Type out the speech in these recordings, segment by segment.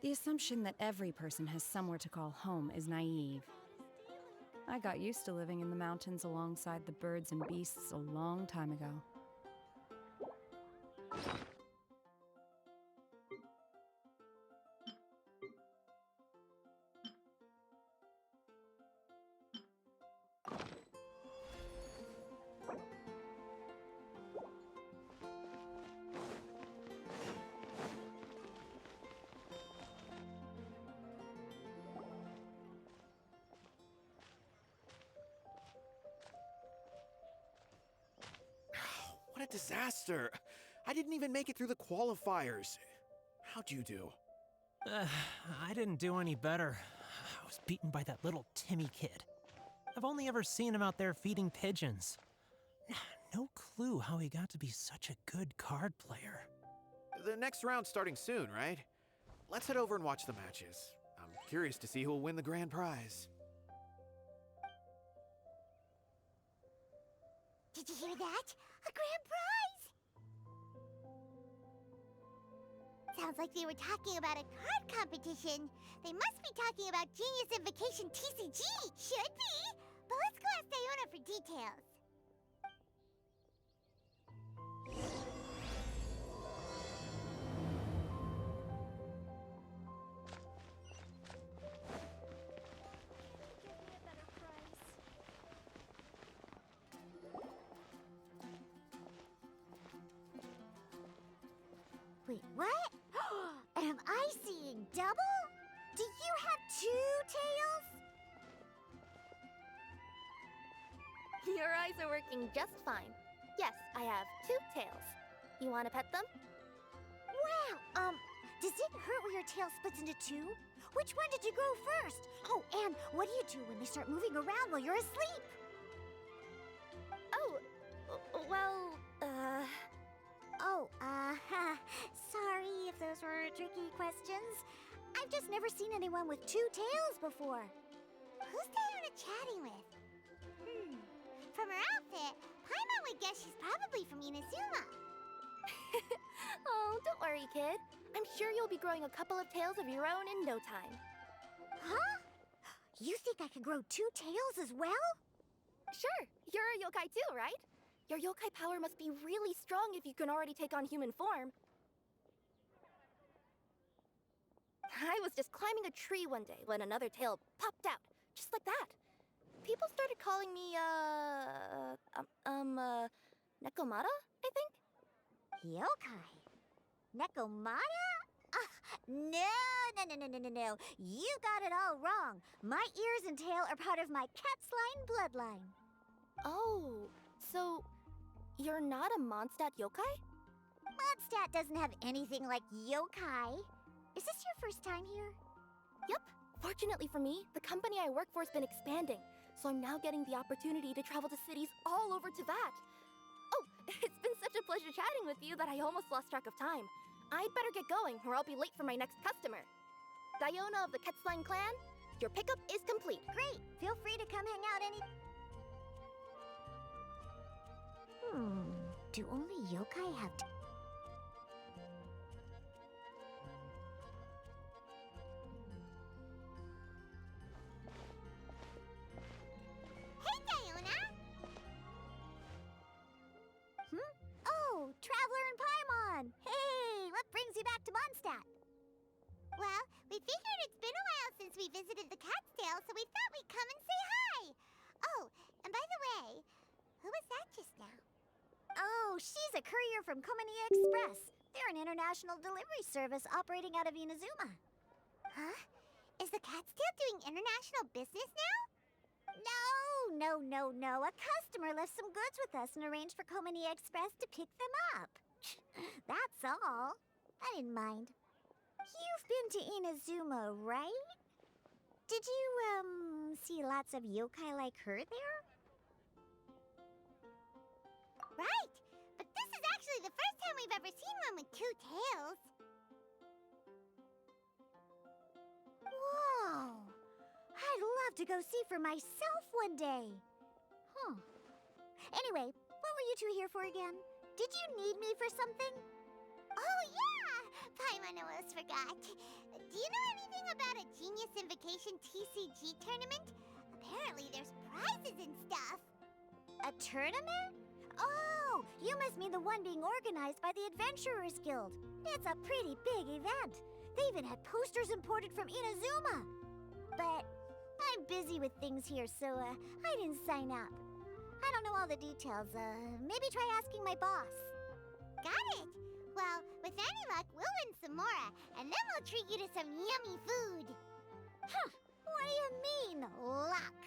The assumption that every person has somewhere to call home is naive. I got used to living in the mountains alongside the birds and beasts a long time ago. What a disaster! I didn't even make it through the qualifiers. How'd you do? I didn't do any better. I was beaten by that little Timmy kid. I've only ever seen him out there feeding pigeons. No clue how he got to be such a good card player. The next round's starting soon, right? Let's head over and watch the matches. I'm curious to see who'll win the grand prize. Did you hear that? A grand prize! Sounds like they were talking about a card competition. They must be talking about Genius Invocation TCG. Should be. But let's go ask Diona for details. Wait, what? Am I seeing double? Do you have two tails? Your eyes are working just fine. Yes, I have two tails. You want to pet them? Wow, does it hurt when your tail splits into two? Which one did you grow first? Oh, and what do you do when they start moving around while you're asleep? Oh, well, sorry if those were tricky questions. I've just never seen anyone with two tails before. Who's Diona chatting with? From her outfit, Paimon would guess she's probably from Inazuma. Oh, don't worry, kid. I'm sure you'll be growing a couple of tails of your own in no time. Huh? You think I could grow two tails as well? Sure, you're a yokai too, right? Your yokai power must be really strong if you can already take on human form. I was just climbing a tree one day when another tail popped out, just like that. People started calling me, Nekomata, I think? Yokai? Nekomata? No. You got it all wrong. My ears and tail are part of my cat's line bloodline. Oh, so you're not a Mondstadt yokai? Mondstadt doesn't have anything like yokai. Is this your first time here? Yep. Fortunately for me, the company I work for has been expanding, so I'm now getting the opportunity to travel to cities all over Teyvat. Oh, it's been such a pleasure chatting with you that I almost lost track of time. I'd better get going, or I'll be late for my next customer. Diona of the Quetzline clan, your pickup is complete. Great. Feel free to come hang out any... Do only yokai have... Hey, Diona! Oh, Traveler and Paimon! Hey, what brings you back to Mondstadt? Well, we figured it's been a while since we visited the Catskill, so we thought we'd come and say hi. Oh, and by the way, who was that just now? Oh, she's a courier from Comunidade Express. They're an international delivery service operating out of Inazuma. Huh? Is the Catskill doing international business now? No. A customer left some goods with us and arranged for Comunidade Express to pick them up. That's all. I didn't mind. You've been to Inazuma, right? Did you, see lots of yokai like her there? Right! But this is actually the first time we've ever seen one with two tails. Whoa! I'd love to go see for myself one day. Anyway, what were you two here for again? Did you need me for something? Oh, yeah! Paimon almost forgot. Do you know anything about a Genius Invocation TCG tournament? Apparently there's prizes and stuff. A tournament? Oh, you must mean the one being organized by the Adventurers Guild. It's a pretty big event. They even had posters imported from Inazuma. But I'm busy with things here, so I didn't sign up. I don't know all the details. Maybe try asking my boss. Got it. Well, with any luck, we'll win some more, and then we'll treat you to some yummy food. Huh, what do you mean, luck?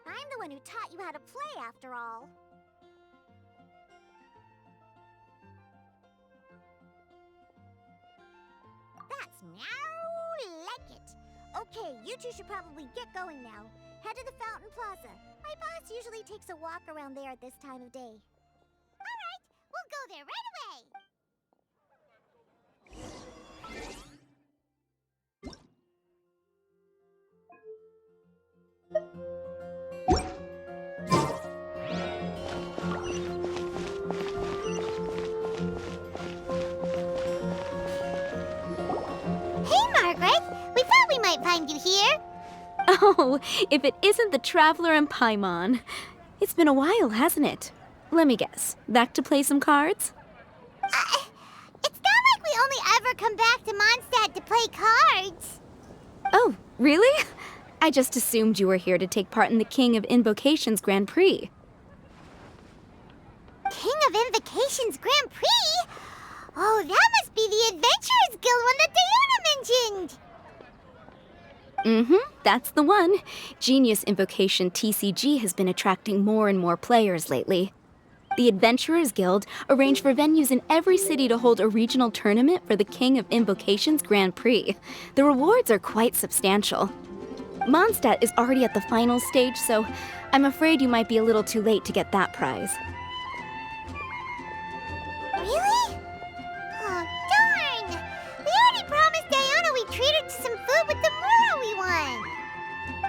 I'm the one who taught you how to play, after all. That's meow like it. Okay, you two should probably get going now. Head to the Fountain Plaza. My boss usually takes a walk around there at this time of day. All right, we'll go there right away. Hey, Margaret! We thought we might find you here. Oh, if it isn't the Traveler and Paimon. It's been a while, hasn't it? Let me guess. Back to play some cards? It's not like we only ever come back to Mondstadt to play cards. Oh, really? I just assumed you were here to take part in the King of Invocations Grand Prix. King of Invocations Grand Prix? Oh, that must be the Adventurers Guild one that Diana mentioned. That's the one. Genius Invocation TCG has been attracting more and more players lately. The Adventurers Guild arranged for venues in every city to hold a regional tournament for the King of Invocations Grand Prix. The rewards are quite substantial. Mondstadt is already at the final stage, so I'm afraid you might be a little too late to get that prize. Really? Oh, darn! We already promised Diana we'd treat her to some food with the Mura we won.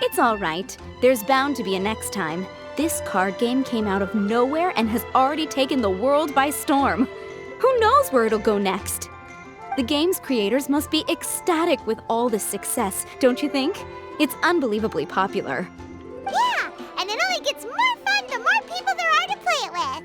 It's all right. There's bound to be a next time. This card game came out of nowhere and has already taken the world by storm. Who knows where it'll go next? The game's creators must be ecstatic with all this success, don't you think? It's unbelievably popular. Yeah, and it only gets more fun the more people there are to play it with.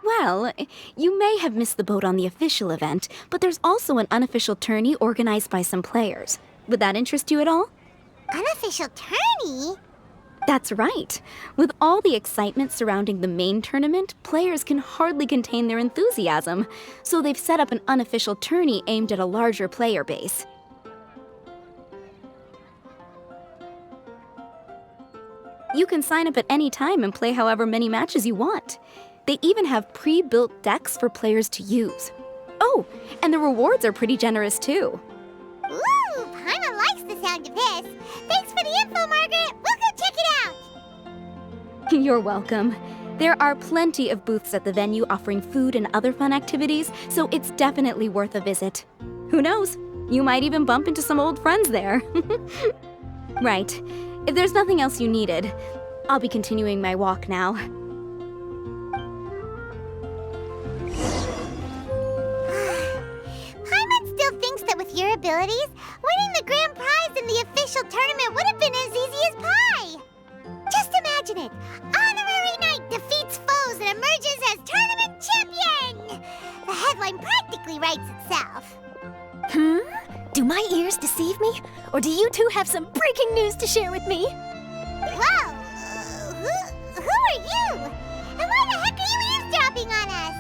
Well, you may have missed the boat on the official event, but there's also an unofficial tourney organized by some players. Would that interest you at all? Unofficial tourney? That's right. With all the excitement surrounding the main tournament, players can hardly contain their enthusiasm, so they've set up an unofficial tourney aimed at a larger player base. You can sign up at any time and play however many matches you want. They even have pre-built decks for players to use. Oh, and the rewards are pretty generous too. Ooh, Paimon likes the sound of this. Thanks for the info, Margaret. We'll go check it out. You're welcome. There are plenty of booths at the venue offering food and other fun activities, so it's definitely worth a visit. Who knows? You might even bump into some old friends there. Right. If there's nothing else you needed, I'll be continuing my walk now. Paimon still thinks that with your abilities, winning the grand prize in the official tournament would have been as easy as pie. Just imagine it. Honorary Knight defeats foes and emerges as tournament champion. The headline practically writes itself. Do my ears deceive me? Or do you two have some breaking news to share with me? Whoa! Who are you? And why the heck are you eavesdropping on us?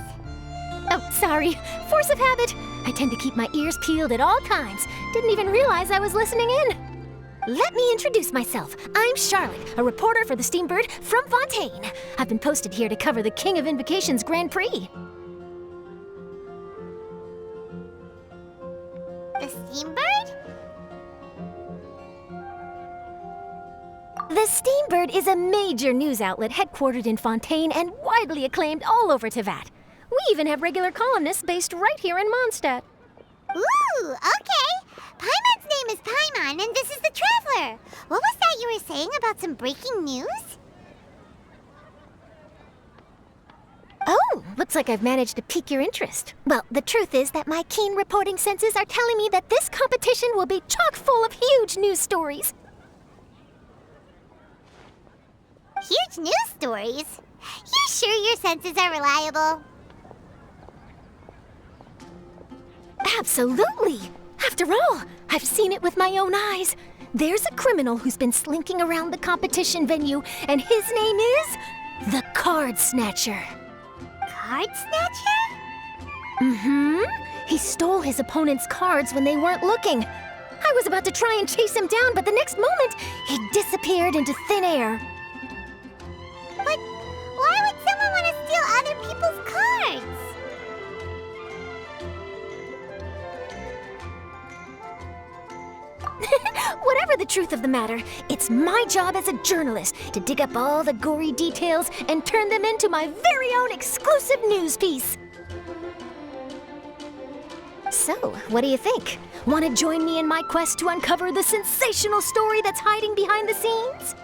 Oh, sorry. Force of habit. I tend to keep my ears peeled at all times. Didn't even realize I was listening in. Let me introduce myself. I'm Charlotte, a reporter for the Steambird from Fontaine. I've been posted here to cover the King of Invocations Grand Prix. The Steambird? The Steambird is a major news outlet headquartered in Fontaine and widely acclaimed all over Teyvat. We even have regular columnists based right here in Mondstadt. Ooh, okay. Paimon's name is Paimon, and this is the Traveler. What was that you were saying about some breaking news? Oh, looks like I've managed to pique your interest. Well, the truth is that my keen reporting senses are telling me that this competition will be chock full of huge news stories. Huge news stories? You sure your senses are reliable? Absolutely! After all, I've seen it with my own eyes. There's a criminal who's been slinking around the competition venue, and his name is the Card Snatcher. Card Snatcher? He stole his opponent's cards when they weren't looking. I was about to try and chase him down, but the next moment, he disappeared into thin air. But why would someone want to steal other people's cards? Whatever the truth of the matter, it's my job as a journalist to dig up all the gory details and turn them into my very own exclusive news piece. So, what do you think? Want to join me in my quest to uncover the sensational story that's hiding behind the scenes?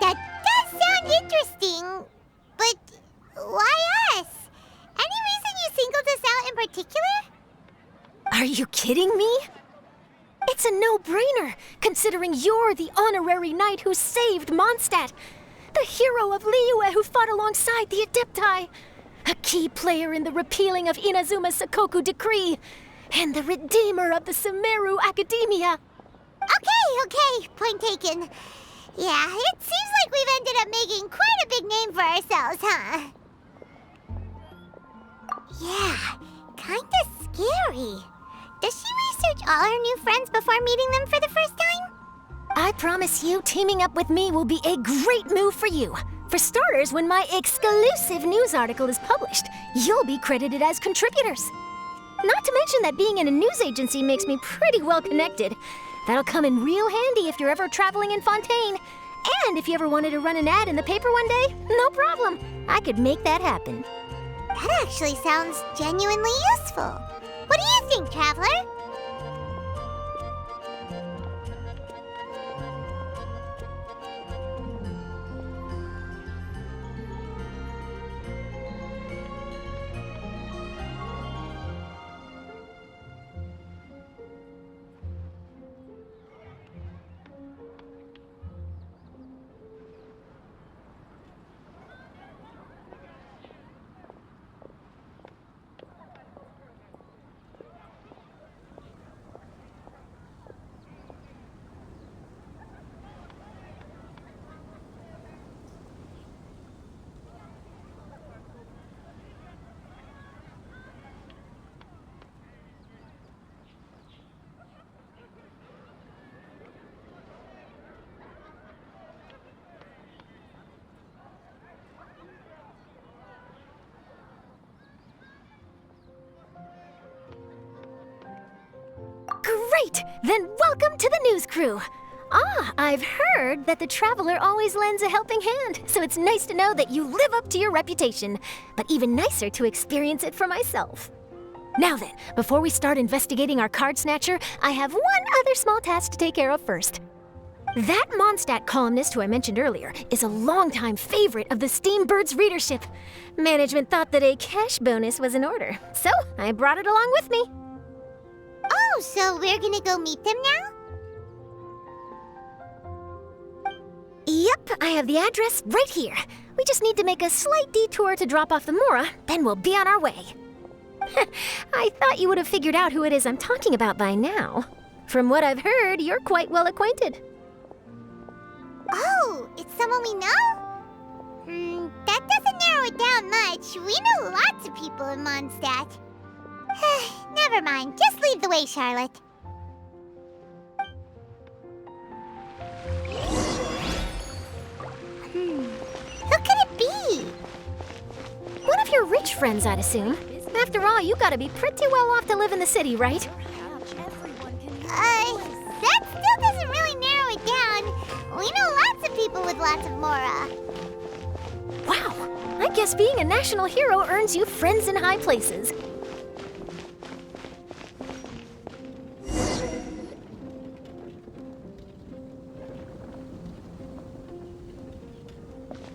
That does sound interesting, but why us? Any reason you singled us out in particular? Are you kidding me? It's a no-brainer, considering you're the honorary knight who saved Mondstadt, the hero of Liyue who fought alongside the Adepti, a key player in the repealing of Inazuma's Sakoku decree, and the redeemer of the Sumeru Academia. Okay, point taken. Yeah, it seems like we've ended up making quite a big name for ourselves, huh? Yeah, kinda scary. Does she research all her new friends before meeting them for the first time? I promise you, teaming up with me will be a great move for you. For starters, when my exclusive news article is published, you'll be credited as contributors. Not to mention that being in a news agency makes me pretty well connected. That'll come in real handy if you're ever traveling in Fontaine. And if you ever wanted to run an ad in the paper one day, no problem. I could make that happen. That actually sounds genuinely useful. What do you think, Traveler? Great! Then welcome to the news crew. Ah, I've heard that the traveler always lends a helping hand, so it's nice to know that you live up to your reputation, but even nicer to experience it for myself. Now then, before we start investigating our card snatcher, I have one other small task to take care of first. That Mondstadt columnist who I mentioned earlier is a longtime favorite of the Steambird's readership. Management thought that a cash bonus was in order, so I brought it along with me. Oh, so we're gonna go meet them now? Yep, I have the address right here. We just need to make a slight detour to drop off the Mora, then we'll be on our way. I thought you would have figured out who it is I'm talking about by now. From what I've heard, you're quite well acquainted. Oh, it's someone we know? That doesn't narrow it down much. We know lots of people in Mondstadt. Never mind, just lead the way, Charlotte. Who could it be? One of your rich friends, I'd assume. After all, you gotta be pretty well off to live in the city, right? That still doesn't really narrow it down. We know lots of people with lots of Mora. Wow, I guess being a national hero earns you friends in high places.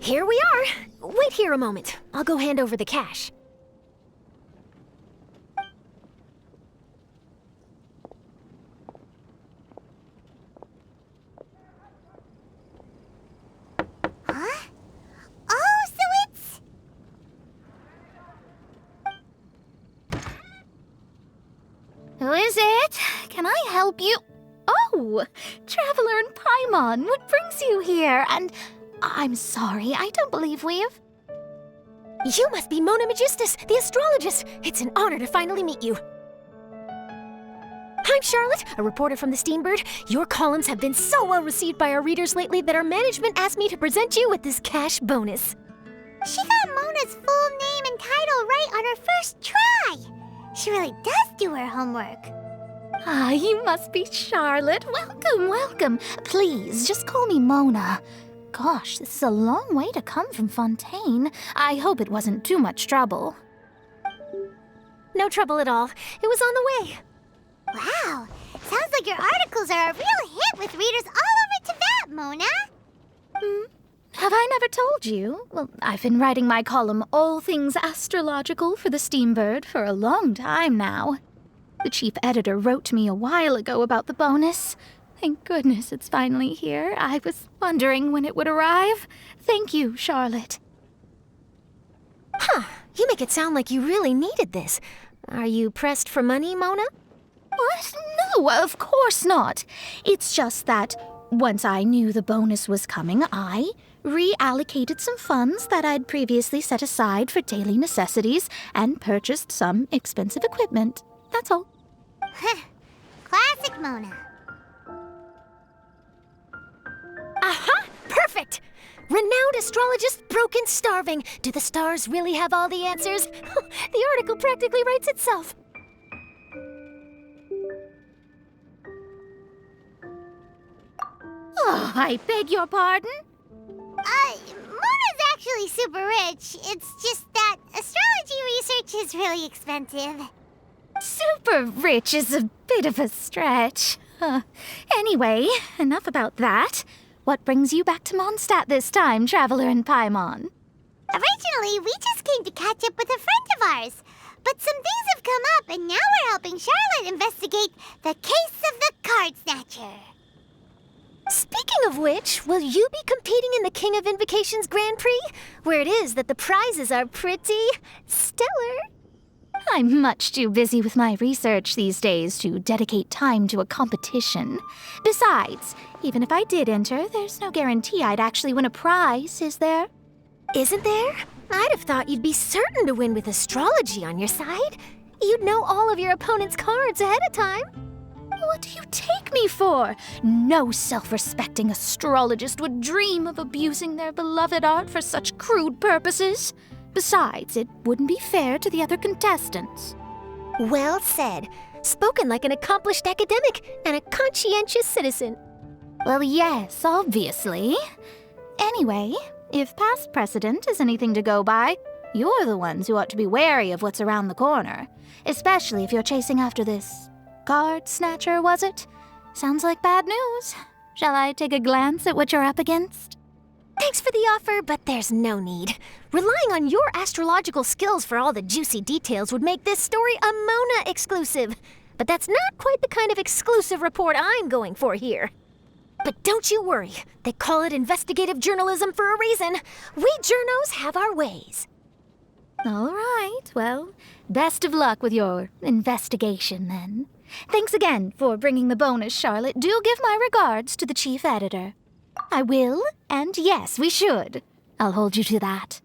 Here we are. Wait here a moment. I'll go hand over the cash. Huh? Oh, so it's... Who is it? Can I help you? Oh, Traveler and Paimon, what brings you here? And I'm sorry, I don't believe we've... You must be Mona Magistus, the astrologist. It's an honor to finally meet you. I'm Charlotte, a reporter from the Steambird. Your columns have been so well received by our readers lately that our management asked me to present you with this cash bonus. She got Mona's full name and title right on her first try. She really does do her homework. Ah, you must be Charlotte. Welcome, welcome. Please, just call me Mona. Gosh, this is a long way to come from Fontaine. I hope it wasn't too much trouble. No trouble at all. It was on the way. Wow, sounds like your articles are a real hit with readers all over Teyvat, Mona. Have I never told you? Well, I've been writing my column All Things Astrological for the Steambird for a long time now. The chief editor wrote to me a while ago about the bonus. Thank goodness it's finally here. I was wondering when it would arrive. Thank you, Charlotte. Huh, you make it sound like you really needed this. Are you pressed for money, Mona? What? No, of course not. It's just that once I knew the bonus was coming, I reallocated some funds that I'd previously set aside for daily necessities and purchased some expensive equipment. That's all. Classic Mona. Aha! Perfect! Renowned astrologist broken starving. Do the stars really have all the answers? The article practically writes itself. Oh, I beg your pardon? Mona's actually super rich. It's just that astrology research is really expensive. Super rich is a bit of a stretch. Anyway, enough about that. What brings you back to Mondstadt this time, Traveler and Paimon? Originally, we just came to catch up with a friend of ours. But some things have come up, and now we're helping Charlotte investigate the case of the Card Snatcher. Speaking of which, will you be competing in the King of Invocations Grand Prix? Where it is that the prizes are pretty stellar. I'm much too busy with my research these days to dedicate time to a competition. Besides, even if I did enter, there's no guarantee I'd actually win a prize, is there? Isn't there? I'd have thought you'd be certain to win with astrology on your side. You'd know all of your opponent's cards ahead of time. What do you take me for? No self-respecting astrologist would dream of abusing their beloved art for such crude purposes. Besides, it wouldn't be fair to the other contestants. Well said. Spoken like an accomplished academic and a conscientious citizen. Well, yes, obviously. Anyway, if past precedent is anything to go by, you're the ones who ought to be wary of what's around the corner. Especially if you're chasing after this card snatcher, was it? Sounds like bad news. Shall I take a glance at what you're up against? Thanks for the offer, but there's no need. Relying on your astrological skills for all the juicy details would make this story a Mona exclusive. But that's not quite the kind of exclusive report I'm going for here. But don't you worry. They call it investigative journalism for a reason. We journos have our ways. All right, well, best of luck with your investigation, then. Thanks again for bringing the bonus, Charlotte. Do give my regards to the chief editor. I will, and yes, we should. I'll hold you to that.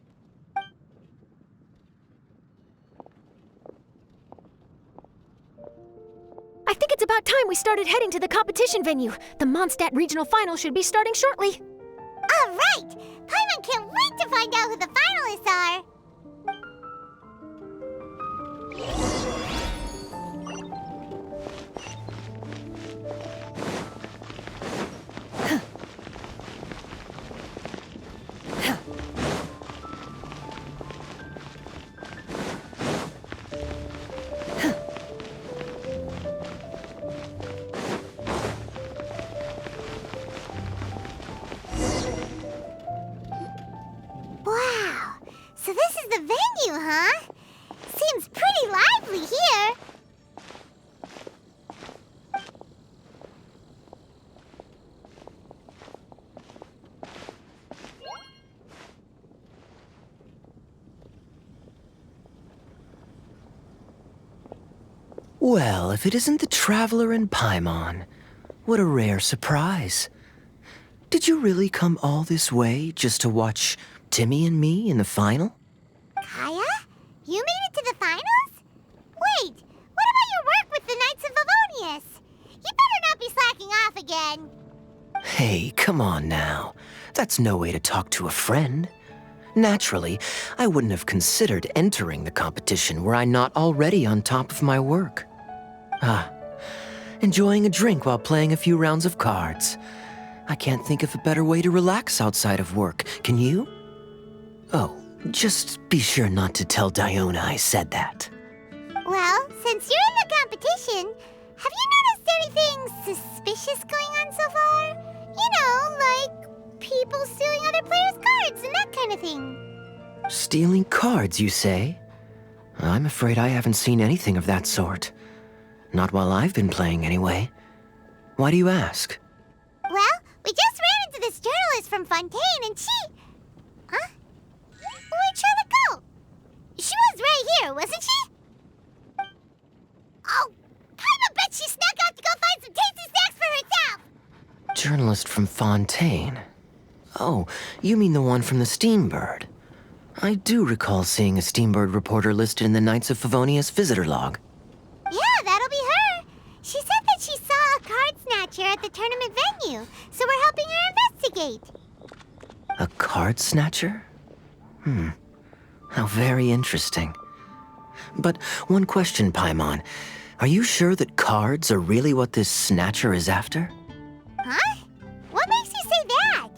I think it's about time we started heading to the competition venue. The Mondstadt Regional Final should be starting shortly. All right! Paimon can't wait to find out who the finalists are! Wow! So this is the venue, huh? Seems pretty lively here. Well, if it isn't the Traveler and Paimon, what a rare surprise. Did you really come all this way just to watch Timmy and me in the final? Kaya? You made it to the finals? Wait, what about your work with the Knights of Favonius? You better not be slacking off again. Hey, come on now. That's no way to talk to a friend. Naturally, I wouldn't have considered entering the competition were I not already on top of my work. Enjoying a drink while playing a few rounds of cards. I can't think of a better way to relax outside of work, can you? Oh, just be sure not to tell Diona I said that. Well, since you're in the competition, have you noticed anything suspicious going on so far? You know, like people stealing other players' cards and that kind of thing. Stealing cards, you say? I'm afraid I haven't seen anything of that sort. Not while I've been playing, anyway. Why do you ask? Well, we just ran into this journalist from Fontaine and she... Huh? Where'd Charlotte go? She was right here, wasn't she? Oh, I bet she snuck out to go find some tasty snacks for herself! Journalist from Fontaine. Oh, you mean the one from the Steambird. I do recall seeing a Steambird reporter listed in the Knights of Favonius visitor log. Yeah, that'll be her. She said that she saw a card snatcher at the tournament venue, so we're helping her investigate. A card snatcher? How very interesting. But one question, Paimon. Are you sure that cards are really what this snatcher is after? Huh? What makes you say that?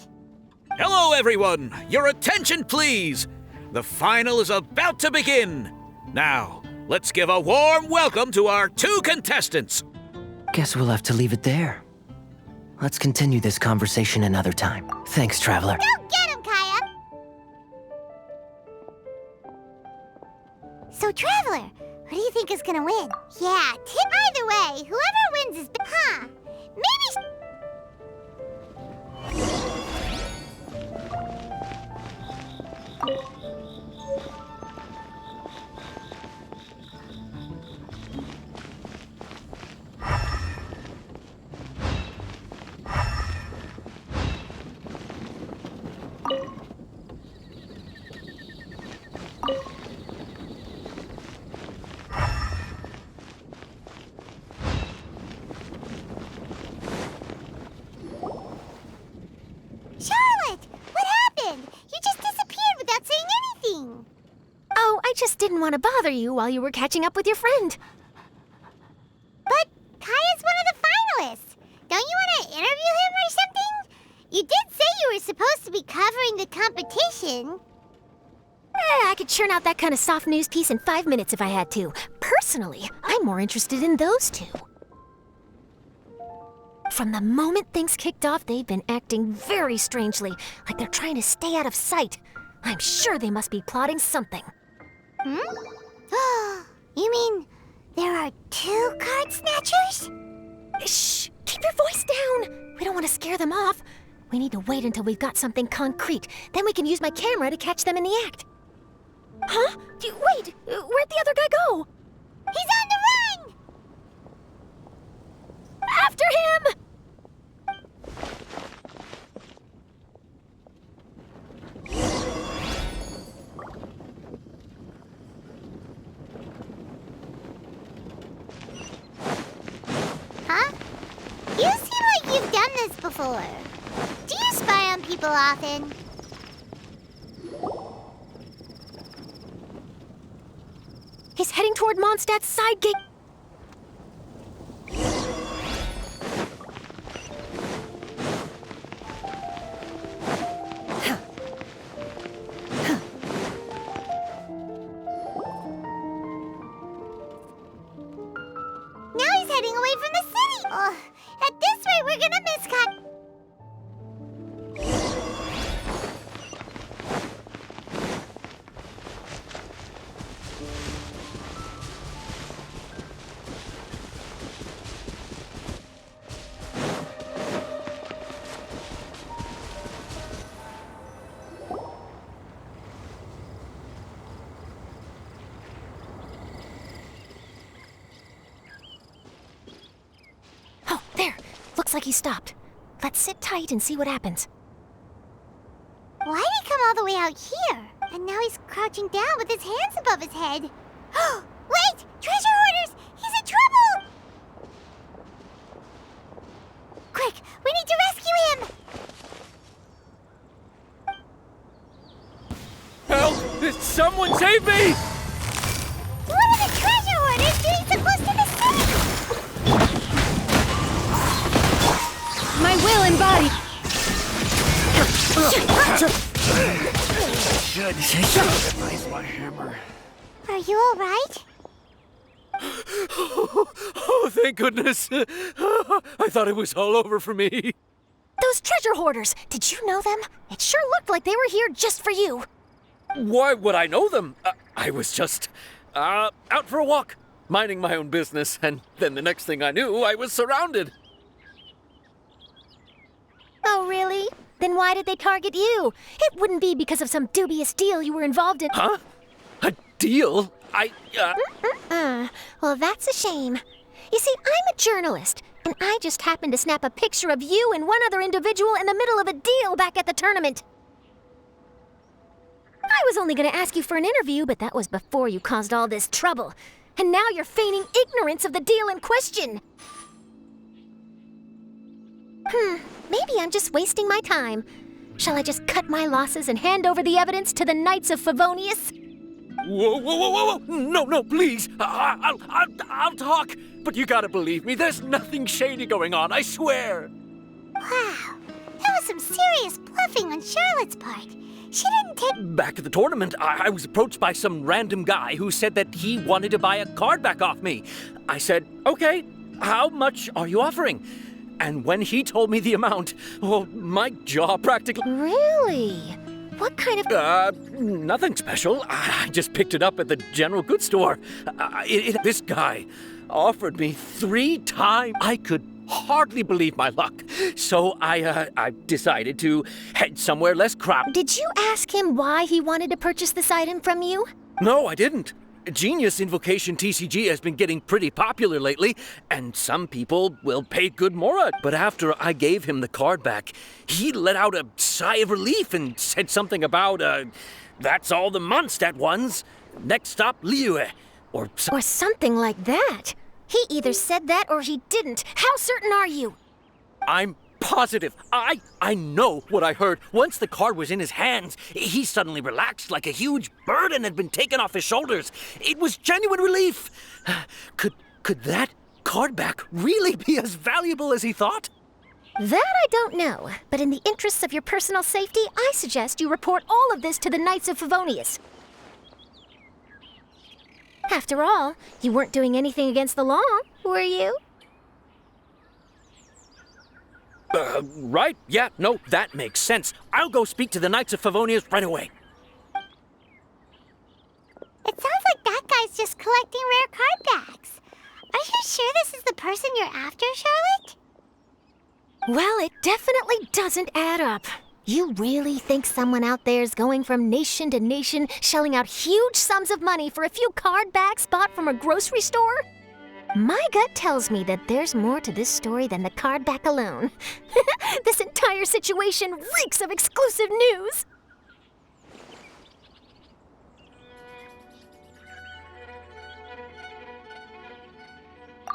Hello, everyone! Your attention, please! The final is about to begin! Now, let's give a warm welcome to our two contestants! Guess we'll have to leave it there. Let's continue this conversation another time. Thanks, Traveler. Go get him, Kaya! So, Traveler, who do you think is gonna win? Yeah, either way, whoever wins is... Huh? Maybe... Charlotte! What happened? You just disappeared without saying anything. Oh, I just didn't want to bother you while you were catching up with your friend. competition. I could churn out that kind of soft news piece in 5 minutes if I had to. Personally, I'm more interested in those two. From the moment things kicked off, they've been acting very strangely, like they're trying to stay out of sight. I'm sure they must be plotting something. You mean there are 2 card snatchers? Shh! Keep your voice down! We don't want to scare them off. We need to wait until we've got something concrete. Then we can use my camera to catch them in the act. Huh? Wait! Where'd the other guy go? He's on the run! After him! Huh? You seem like you've done this before. Do you spy on people often? He's heading toward Mondstadt's side gate. Now he's heading away from the city! Oh, at this rate, we're gonna miss Oh, there. Looks like he stopped. Let's sit tight and see what happens. Why'd he come all the way out here? And now he's crouching down with his hands above his head. Wait! Treasure hoarders! He's in trouble! Quick! We need to rescue him! Help! Someone save me! What are the treasure hoarders doing so close to the city? My will embodied. Are you alright? Oh, thank goodness. I thought it was all over for me. Those treasure hoarders, did you know them? It sure looked like they were here just for you. Why would I know them? I was just out for a walk, minding my own business, and then the next thing I knew, I was surrounded. Oh, really? Then why did they target you? It wouldn't be because of some dubious deal you were involved in. Huh? A deal? Well, that's a shame. You see, I'm a journalist, and I just happened to snap a picture of you and one other individual in the middle of a deal back at the tournament. I was only going to ask you for an interview, but that was before you caused all this trouble. And now you're feigning ignorance of the deal in question. Maybe I'm just wasting my time. Shall I just cut my losses and hand over the evidence to the Knights of Favonius? Whoa. No, please. I'll talk. But you gotta believe me, there's nothing shady going on, I swear. Wow, that was some serious bluffing on Charlotte's part. She didn't take... Back at the tournament, I was approached by some random guy who said that he wanted to buy a card back off me. I said, okay, how much are you offering? And when he told me the amount, well, my jaw practically... Really? What kind of... Nothing special. I just picked it up at the general goods store. This guy offered me 3 times. I could hardly believe my luck. So I decided to head somewhere less crowded. Did you ask him why he wanted to purchase this item from you? No, I didn't. Genius Invocation TCG has been getting pretty popular lately, and some people will pay good more. But after I gave him the card back, he let out a sigh of relief and said something about, that's all the Mondstadt ones. Next stop, Liue. Or something like that. He either said that or he didn't. How certain are you? I'm positive. I know what I heard. Once the card was in his hands, he suddenly relaxed like a huge burden had been taken off his shoulders. It was genuine relief. Could that card back really be as valuable as he thought? That I don't know, but in the interests of your personal safety, I suggest you report all of this to the Knights of Favonius. After all, you weren't doing anything against the law, were you? Right? Yeah, no, that makes sense. I'll go speak to the Knights of Favonius right away. It sounds like that guy's just collecting rare card backs. Are you sure this is the person you're after, Charlotte? Well, it definitely doesn't add up. You really think someone out there's going from nation to nation, shelling out huge sums of money for a few card backs bought from a grocery store? My gut tells me that there's more to this story than the card back alone. This entire situation reeks of exclusive news!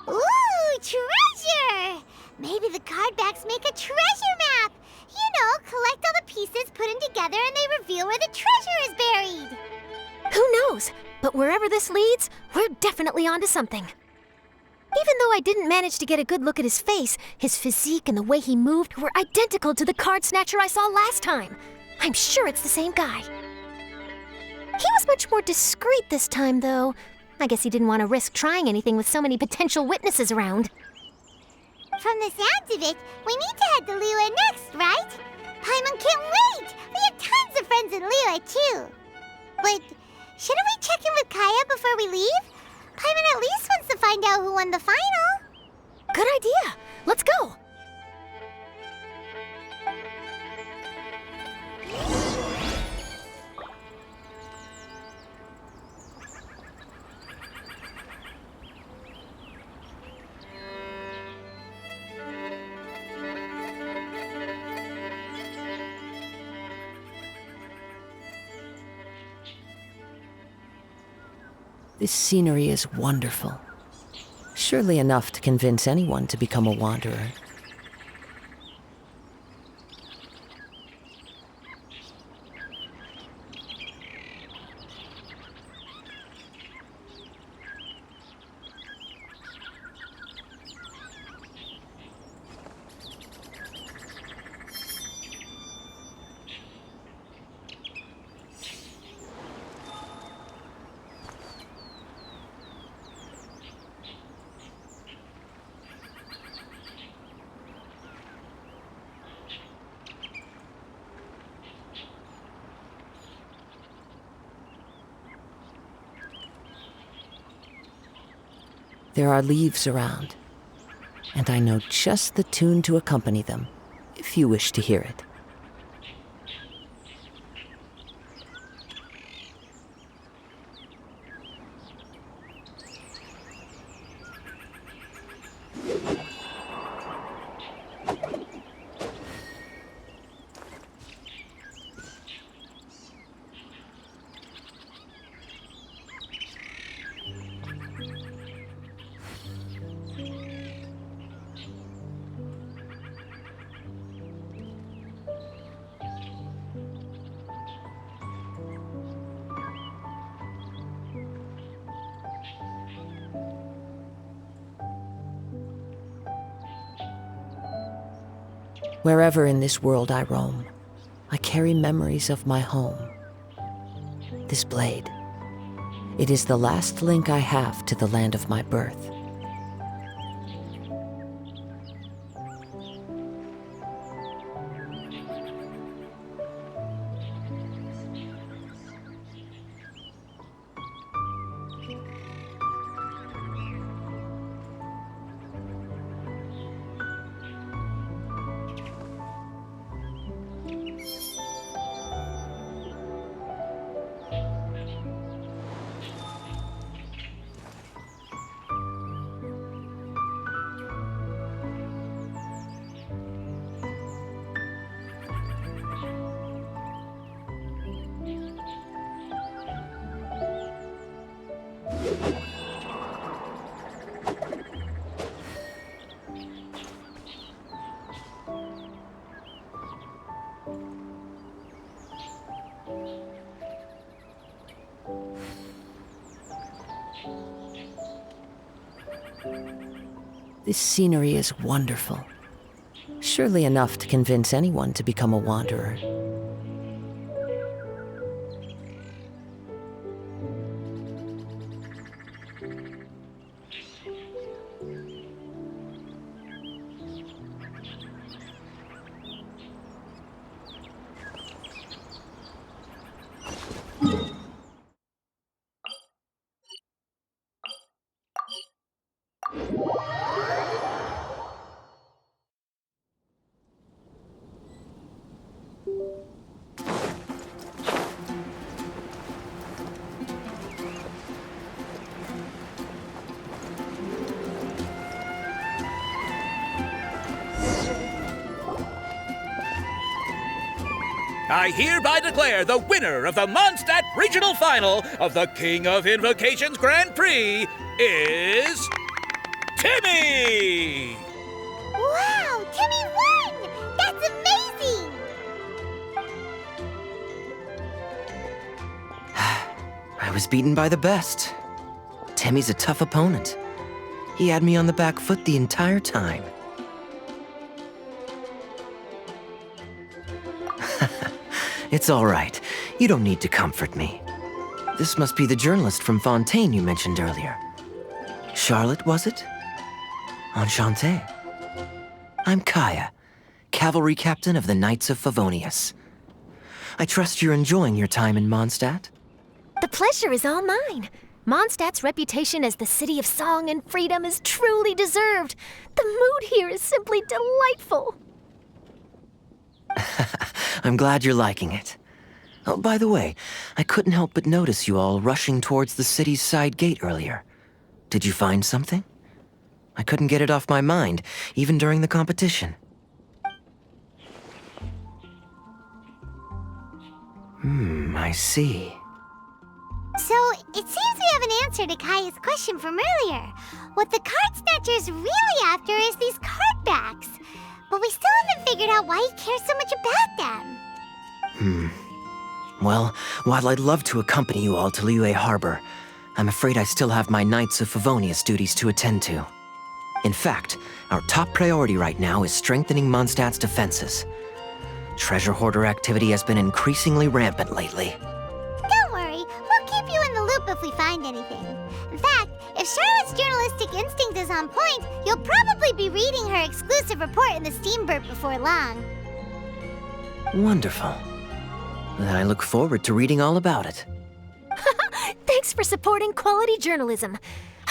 Ooh, treasure! Maybe the card backs make a treasure map! You know, collect all the pieces, put them together, and they reveal where the treasure is buried! Who knows? But wherever this leads, we're definitely onto something. Even though I didn't manage to get a good look at his face, his physique and the way he moved were identical to the card snatcher I saw last time. I'm sure it's the same guy. He was much more discreet this time, though. I guess he didn't want to risk trying anything with so many potential witnesses around. From the sounds of it, we need to head to Liyue next, right? Paimon can't wait! We have tons of friends in Liyue, too. But shouldn't we check in with Kaya before we leave? Paimon at least wants to find out who won the final. Good idea. Let's go. This scenery is wonderful. Surely enough to convince anyone to become a wanderer. There are leaves around, and I know just the tune to accompany them, if you wish to hear it. Wherever in this world I roam, I carry memories of my home. This blade, it is the last link I have to the land of my birth. This scenery is wonderful. Surely enough to convince anyone to become a wanderer. I hereby declare the winner of the Mondstadt Regional Final of the King of Invocations Grand Prix is... Timmy! Wow, Timmy won! That's amazing! I was beaten by the best. Timmy's a tough opponent. He had me on the back foot the entire time. It's all right. You don't need to comfort me. This must be the journalist from Fontaine you mentioned earlier. Charlotte, was it? Enchanté. I'm Kaya, cavalry captain of the Knights of Favonius. I trust you're enjoying your time in Mondstadt? The pleasure is all mine. Mondstadt's reputation as the city of song and freedom is truly deserved. The mood here is simply delightful. I'm glad you're liking it. Oh, by the way, I couldn't help but notice you all rushing towards the city's side gate earlier. Did you find something? I couldn't get it off my mind, even during the competition. I see. So, it seems we have an answer to Kaya's question from earlier. What the card snatcher's really after is these card backs. But we still haven't figured out why he cares so much about them. Well, while I'd love to accompany you all to Liyue Harbor, I'm afraid I still have my Knights of Favonius duties to attend to. In fact, our top priority right now is strengthening Mondstadt's defenses. Treasure hoarder activity has been increasingly rampant lately. Don't worry, we'll keep you in the loop if we find anything. In fact, if Charlotte's journalistic instinct is on point, you'll probably be reading her exclusive report in the Steamburp before long. Wonderful. Then I look forward to reading all about it. Thanks for supporting quality journalism.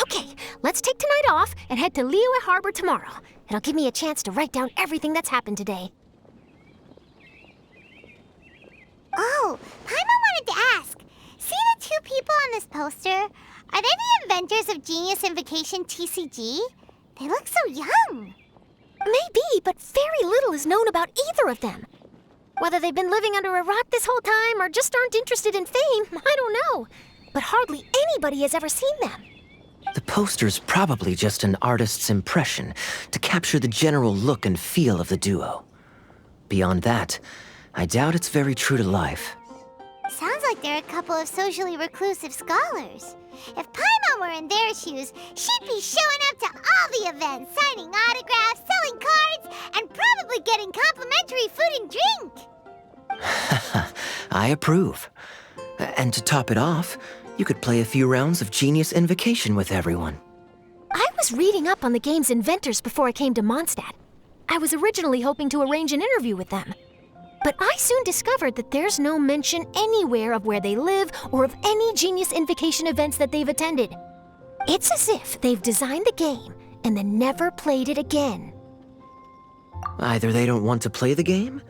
Okay, let's take tonight off and head to Liyue Harbor tomorrow. It'll give me a chance to write down everything that's happened today. Oh, Paimon wanted to ask. See the two people on this poster? Are they the inventors of Genius Invocation TCG? They look so young. Maybe, but very little is known about either of them. Whether they've been living under a rock this whole time or just aren't interested in fame, I don't know. But hardly anybody has ever seen them. The poster's probably just an artist's impression to capture the general look and feel of the duo. Beyond that, I doubt it's very true to life. Sounds like they're a couple of socially reclusive scholars. If Paimon were in their shoes, she'd be showing up to all the events, signing autographs, selling cards, and probably getting complimentary food and drink. I approve. And to top it off, you could play a few rounds of Genius Invocation with everyone. I was reading up on the game's inventors before I came to Mondstadt. I was originally hoping to arrange an interview with them. But I soon discovered that there's no mention anywhere of where they live or of any Genius Invocation events that they've attended. It's as if they've designed the game and then never played it again. Either they don't want to play the game,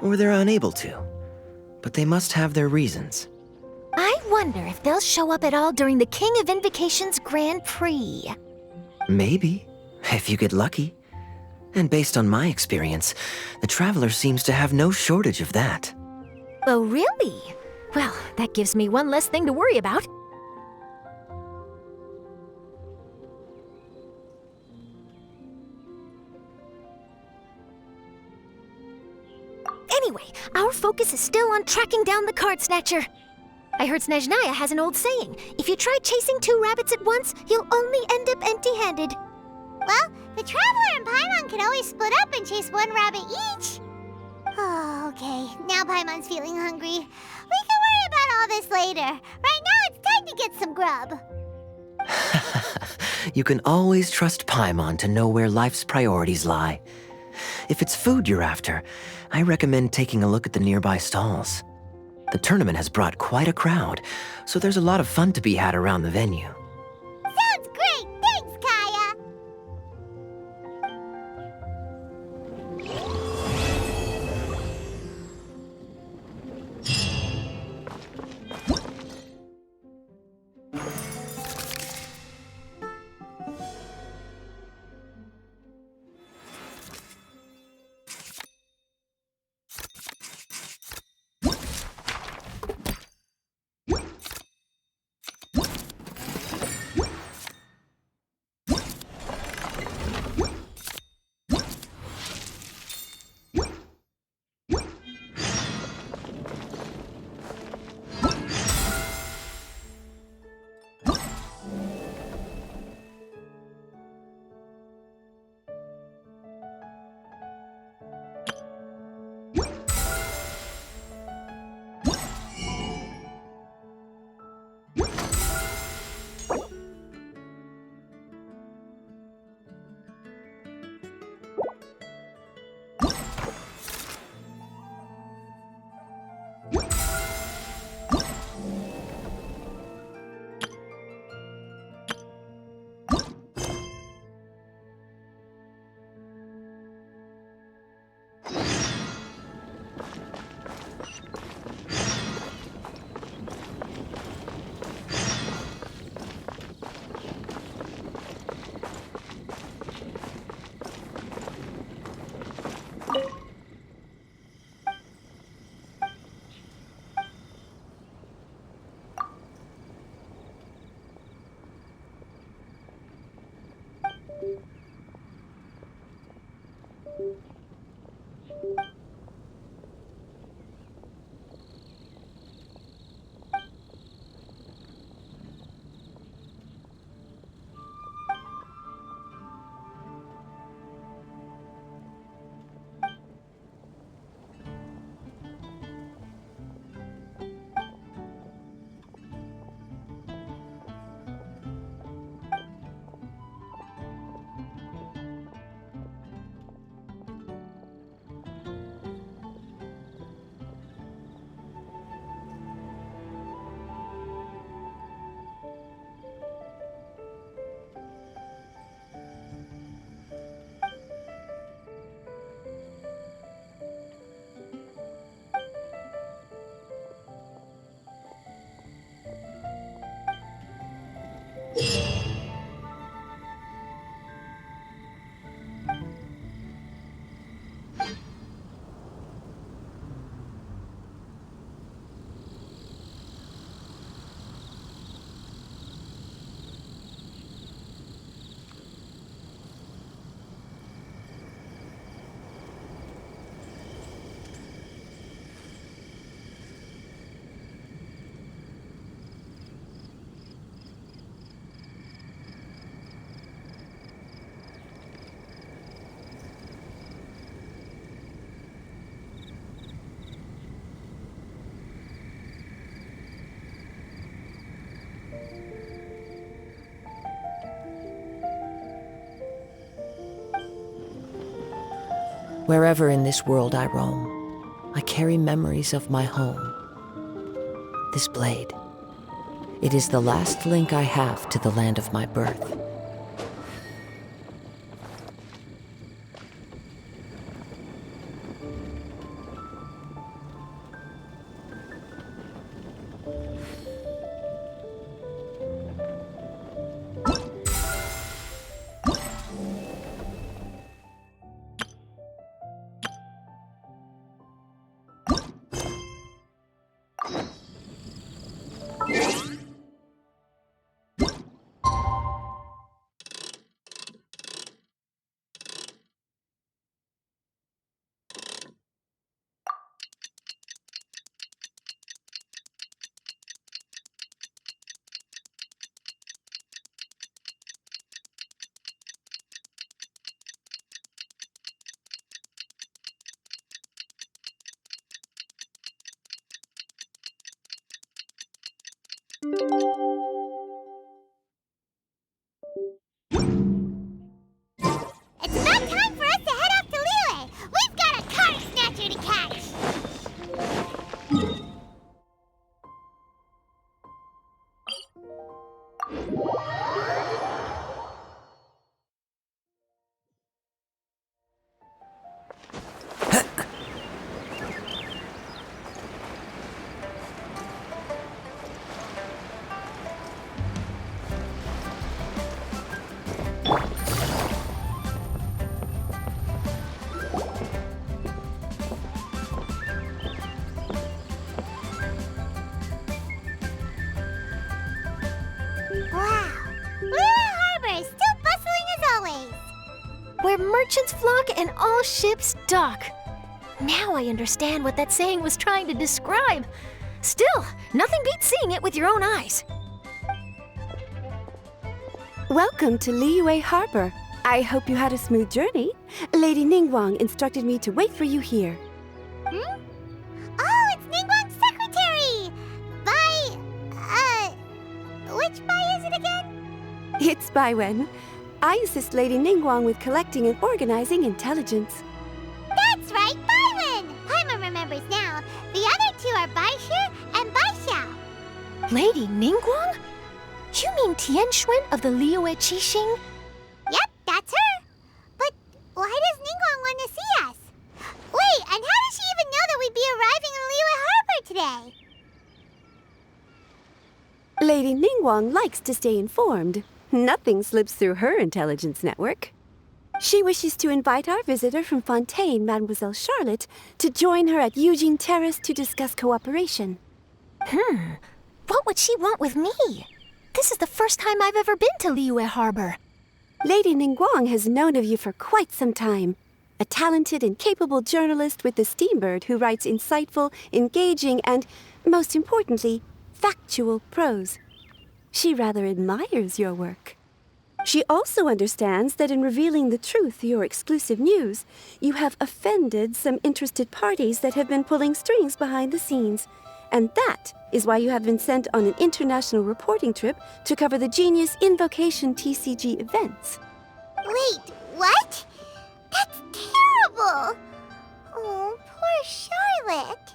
or they're unable to. But they must have their reasons. I wonder if they'll show up at all during the King of Invocation's Grand Prix. Maybe, if you get lucky. And based on my experience, the Traveler seems to have no shortage of that. Oh, really? Well, that gives me one less thing to worry about. Anyway, our focus is still on tracking down the card snatcher. I heard Snezhnaya has an old saying, if you try chasing two rabbits at once, you'll only end up empty-handed. Well, the Traveler and Paimon can always split up and chase one rabbit each. Oh, okay. Now Paimon's feeling hungry. We can worry about all this later. Right now, it's time to get some grub. You can always trust Paimon to know where life's priorities lie. If it's food you're after, I recommend taking a look at the nearby stalls. The tournament has brought quite a crowd, so there's a lot of fun to be had around the venue. Sounds great! Thanks, Kaya! Wherever in this world I roam, I carry memories of my home. This blade, it is the last link I have to the land of my birth. It's about time for us to head off to Liyue. We've got a card snatcher to catch. Wow. Liyue Harbor is still bustling as always. Where merchants flock and all ships dock. Now I understand what that saying was trying to describe. Still, nothing beats seeing it with your own eyes. Welcome to Liyue Harbor. I hope you had a smooth journey. Lady Ningguang instructed me to wait for you here. Hmm? Oh, it's Ningguang's secretary! Which Bai is it again? It's Baiwen. I assist Lady Ningguang with collecting and organizing intelligence. That's right, Baiwen! Paimon remembers now. The other two are Baishu and Baishao. Lady Ningguang? You mean Tianxuan of the Liyue Qixing? Yep, that's her. But why does Ningguang want to see us? Wait, and how does she even know that we'd be arriving in Liyue Harbor today? Lady Ningguang likes to stay informed. Nothing slips through her intelligence network. She wishes to invite our visitor from Fontaine, Mademoiselle Charlotte, to join her at Eugene Terrace to discuss cooperation. What would she want with me? This is the first time I've ever been to Liyue Harbor. Lady Ningguang has known of you for quite some time. A talented and capable journalist with the Steambird who writes insightful, engaging, and, most importantly, factual prose. She rather admires your work. She also understands that in revealing the truth, your exclusive news, you have offended some interested parties that have been pulling strings behind the scenes. And that is why you have been sent on an international reporting trip to cover the Genius Invocation TCG events. Wait, what? That's terrible! Oh, poor Charlotte.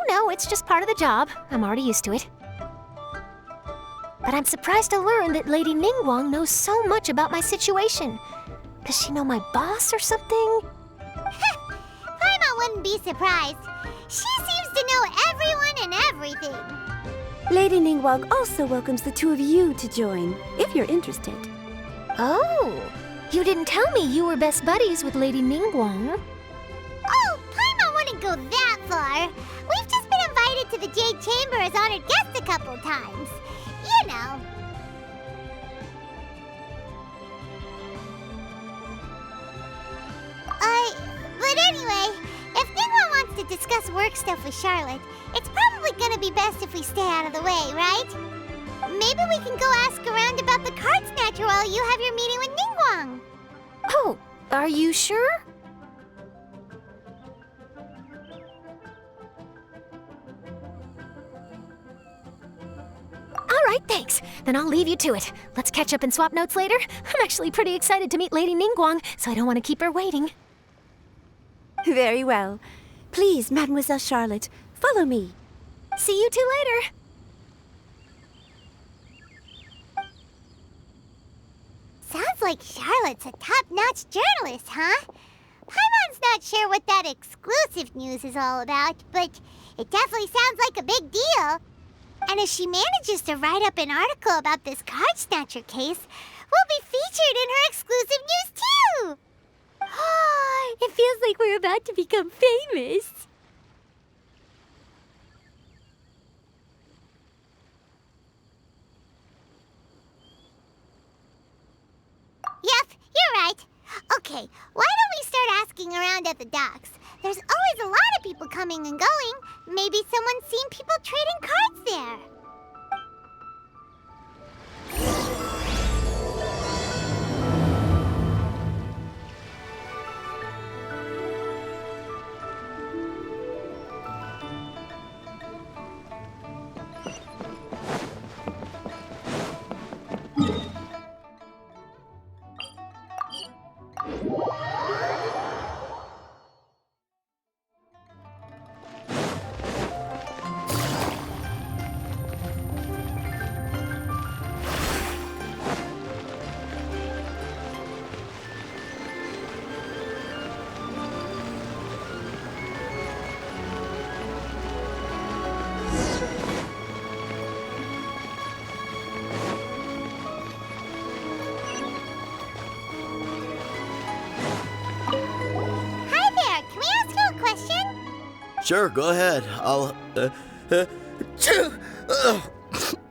No, it's just part of the job. I'm already used to it. But I'm surprised to learn that Lady Ningguang knows so much about my situation. Does she know my boss or something? Paimon wouldn't be surprised. She seems to know everyone and everything. Lady Ningguang also welcomes the two of you to join, if you're interested. Oh, you didn't tell me you were best buddies with Lady Ningguang. Oh, Paimon wouldn't go that far. We've just been invited to the Jade Chamber as honored guests a couple times. You know. But anyway, if Ningguang wants to discuss work stuff with Charlotte, it's probably gonna be best if we stay out of the way, right? Maybe we can go ask around about the card snatcher while you have your meeting with Ningguang. Oh, are you sure? All right, thanks. Then I'll leave you to it. Let's catch up and swap notes later. I'm actually pretty excited to meet Lady Ningguang, so I don't want to keep her waiting. Very well. Please, Mademoiselle Charlotte, follow me. See you two later. Sounds like Charlotte's a top-notch journalist, huh? Paimon's not sure what that exclusive news is all about, but it definitely sounds like a big deal. And if she manages to write up an article about this card snatcher case, we'll be featured in her exclusive news too! It feels like we're about to become famous. Yep, you're right. Okay, why don't we start asking around at the docks? There's always a lot of people coming and going. Maybe someone's seen people trading cards there. Hi there, can we ask you a question? Sure, go ahead. I'll,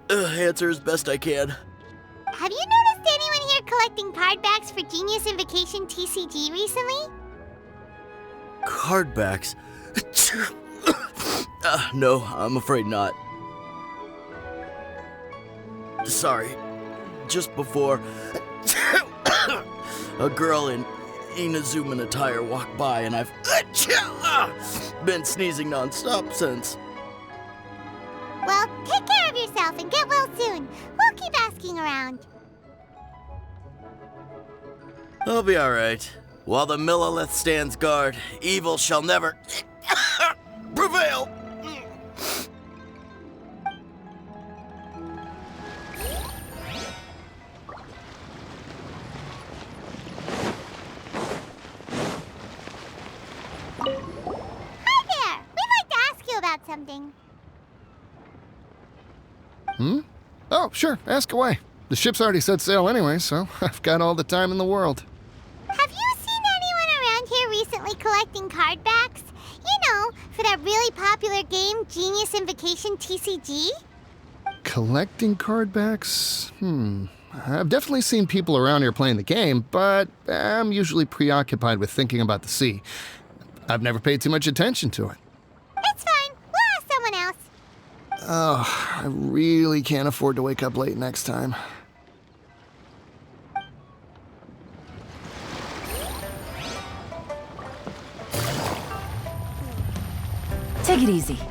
answer as best I can. Have you noticed anyone here collecting card backs for Genius Invocation TCG recently? Card backs? No, I'm afraid not. Sorry. Just before, a girl in Inazuman attire walked by and I've been sneezing non-stop since. Well, take care of yourself and get well soon. We'll keep asking around. I'll be alright. While the Millilith stands guard, evil shall never prevail. Hi there! We'd like to ask you about something. Oh, sure, ask away. The ship's already set sail anyway, so I've got all the time in the world. Have you seen anyone around here recently collecting card backs? You know, for that really popular game, Genius Invocation TCG? Collecting card backs? I've definitely seen people around here playing the game, but I'm usually preoccupied with thinking about the sea. I've never paid too much attention to it. It's fine. We'll ask someone else. Oh, I really can't afford to wake up late next time. Take it easy. Hey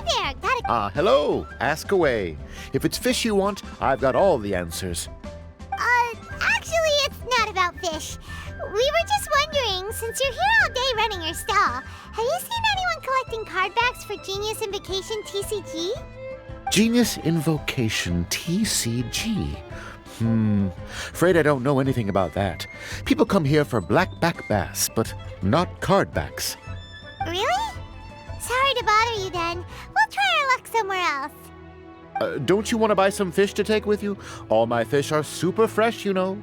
there, got a... Hello. Ask away. If it's fish you want, I've got all the answers. Actually, it's not about fish. We were just wondering, since you're here all day running your stall, have you seen anyone collecting card backs for Genius Invocation TCG? Genius Invocation TCG. Afraid I don't know anything about that. People come here for blackback bass, but not card backs. Really? Sorry to bother you then. We'll try our luck somewhere else. Don't you want to buy some fish to take with you? All my fish are super fresh, you know.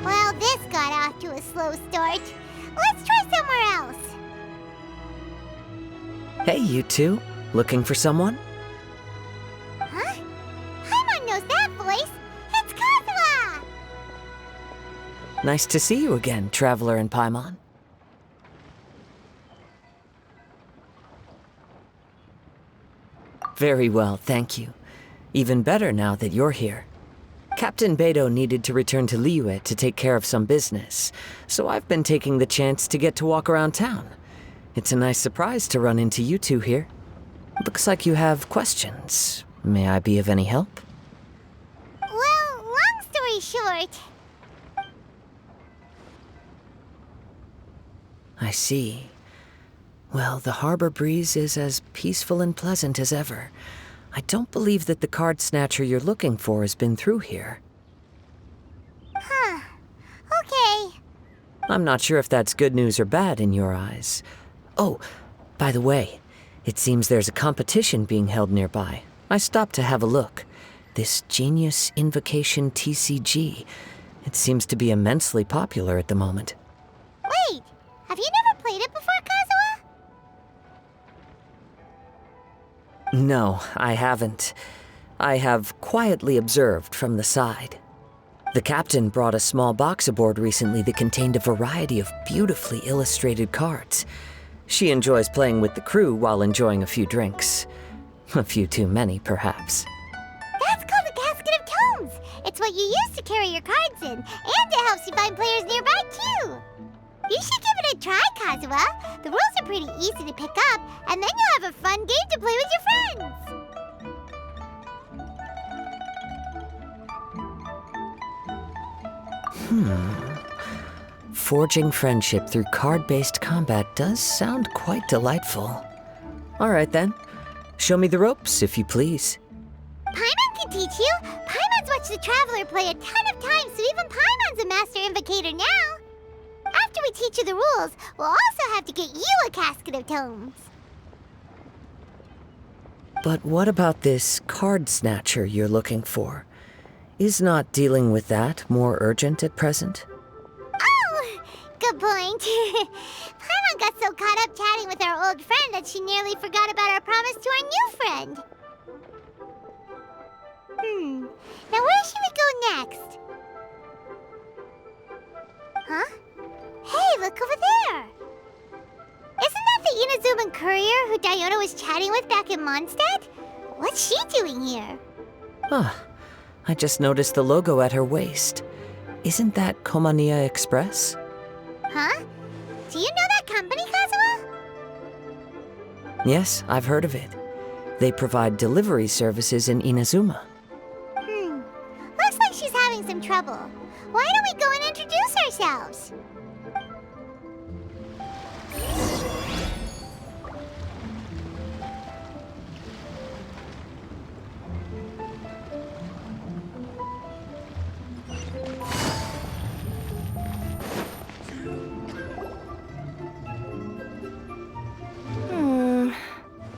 Well, this got off to a slow start. Let's try somewhere else. Hey, you two. Looking for someone? Huh? Paimon knows that voice. It's Kazuha! Nice to see you again, Traveler and Paimon. Very well, thank you. Even better now that you're here. Captain Beidou needed to return to Liyue to take care of some business, so I've been taking the chance to get to walk around town. It's a nice surprise to run into you two here. Looks like you have questions. May I be of any help? Well, long story short... I see. Well, the harbor breeze is as peaceful and pleasant as ever. I don't believe that the card snatcher you're looking for has been through here. Huh. Okay. I'm not sure if that's good news or bad in your eyes. Oh, by the way, it seems there's a competition being held nearby. I stopped to have a look. This Genius Invocation TCG. It seems to be immensely popular at the moment. Wait, have you never played it before, Kazuha? No, I haven't. I have quietly observed from the side. The captain brought a small box aboard recently that contained a variety of beautifully illustrated cards. She enjoys playing with the crew while enjoying a few drinks. A few too many, perhaps. That's called the Casket of Tomes. It's what you use to carry your cards in, and it helps you find players nearby, too. You should give it a try, Kazuha. The rules are pretty easy to pick up, and then you'll have a fun game to play with your friends. Forging friendship through card-based combat does sound quite delightful. All right then. Show me the ropes, if you please. Paimon can teach you. Paimon's watched the Traveler play a ton of times, so even Paimon's a master invocator now. After we teach you the rules, we'll also have to get you a casket of tomes. But what about this card snatcher you're looking for? Is not dealing with that more urgent at present? Oh, good point. Paimon got so caught up chatting with our old friend that she nearly forgot about our promise to our new friend. Now where should we go next? Huh? Hey, look over there! Isn't that the Inazuman courier who Diona was chatting with back in Mondstadt? What's she doing here? I just noticed the logo at her waist. Isn't that Komania Express? Huh? Do you know that company, Kazuha? Yes, I've heard of it. They provide delivery services in Inazuma. Looks like she's having some trouble. Why don't we go and introduce ourselves?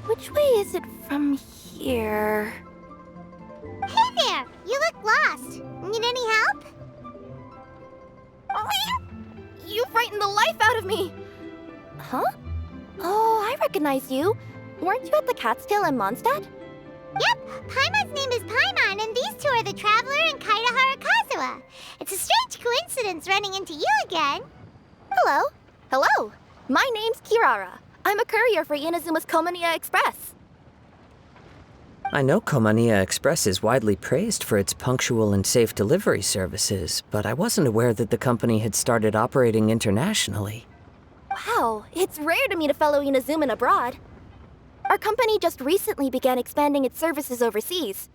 Which way is it from here? Hey there! You look lost. Need any help? You frightened the life out of me! Huh? Oh, I recognize you. Weren't you at the Cat's Tail in Mondstadt? Yep, Paimon's name is Paimon, and these two are the Traveler and Kaitahara Kazuha. It's a strange coincidence running into you again. Hello. Hello. My name's Kirara. I'm a courier for Inazuma's Komania Express. I know Komania Express is widely praised for its punctual and safe delivery services, but I wasn't aware that the company had started operating internationally. Wow, it's rare to meet a fellow Inazuman abroad. Our company just recently began expanding its services overseas,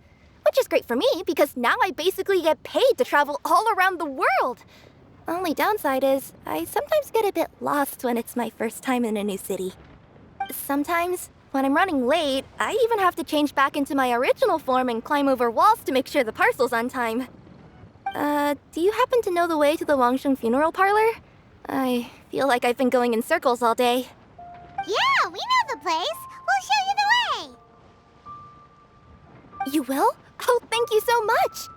which is great for me because now I basically get paid to travel all around the world. Only downside is, I sometimes get a bit lost when it's my first time in a new city. Sometimes, when I'm running late, I even have to change back into my original form and climb over walls to make sure the parcel's on time. Do you happen to know the way to the Wangsheng funeral parlor? I feel like I've been going in circles all day. Yeah, we know the place. We'll show you the way. You will? Oh, thank you so much!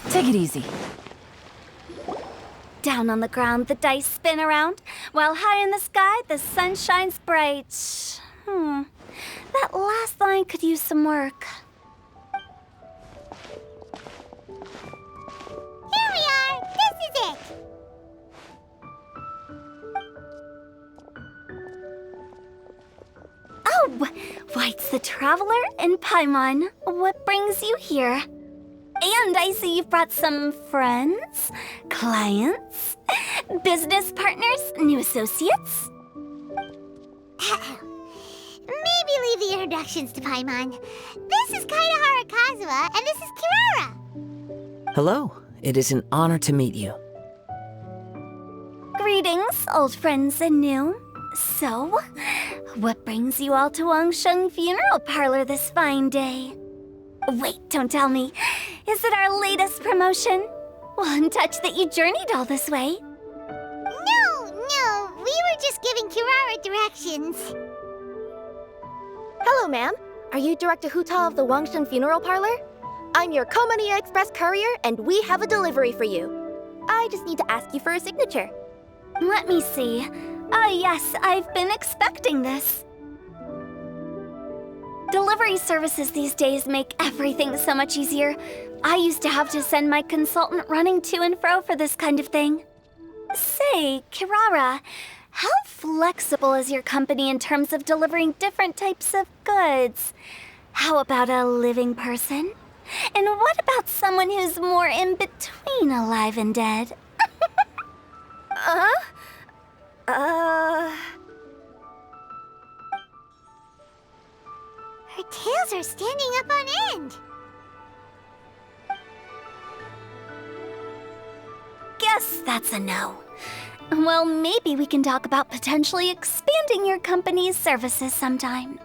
Take it easy. Down on the ground, the dice spin around, while high in the sky, the sun shines bright. That last line could use some work. Here we are! This is it! Oh, why, it's the Traveler and Paimon. What brings you here? And I see you've brought some friends, clients, business partners, new associates. Maybe leave the introductions to Paimon. This is Kaedahara Kazuha, and this is Kirara. Hello. It is an honor to meet you. Greetings, old friends and new. So, what brings you all to Wangsheng Funeral Parlor this fine day? Wait, don't tell me. Is it our latest promotion? Well, I'm touched that you journeyed all this way. No, we were just giving Kirara directions. Hello, ma'am. Are you Director Huta of the Wangshen Funeral Parlor? I'm your Komania Express courier, and we have a delivery for you. I just need to ask you for a signature. Let me see. Ah, yes, I've been expecting this. Delivery services these days make everything so much easier. I used to have to send my consultant running to and fro for this kind of thing. Say, Kirara, how flexible is your company in terms of delivering different types of goods? How about a living person? And what about someone who's more in between alive and dead? Her tails are standing up on end. Guess that's a no. Well, maybe we can talk about potentially expanding your company's services sometime.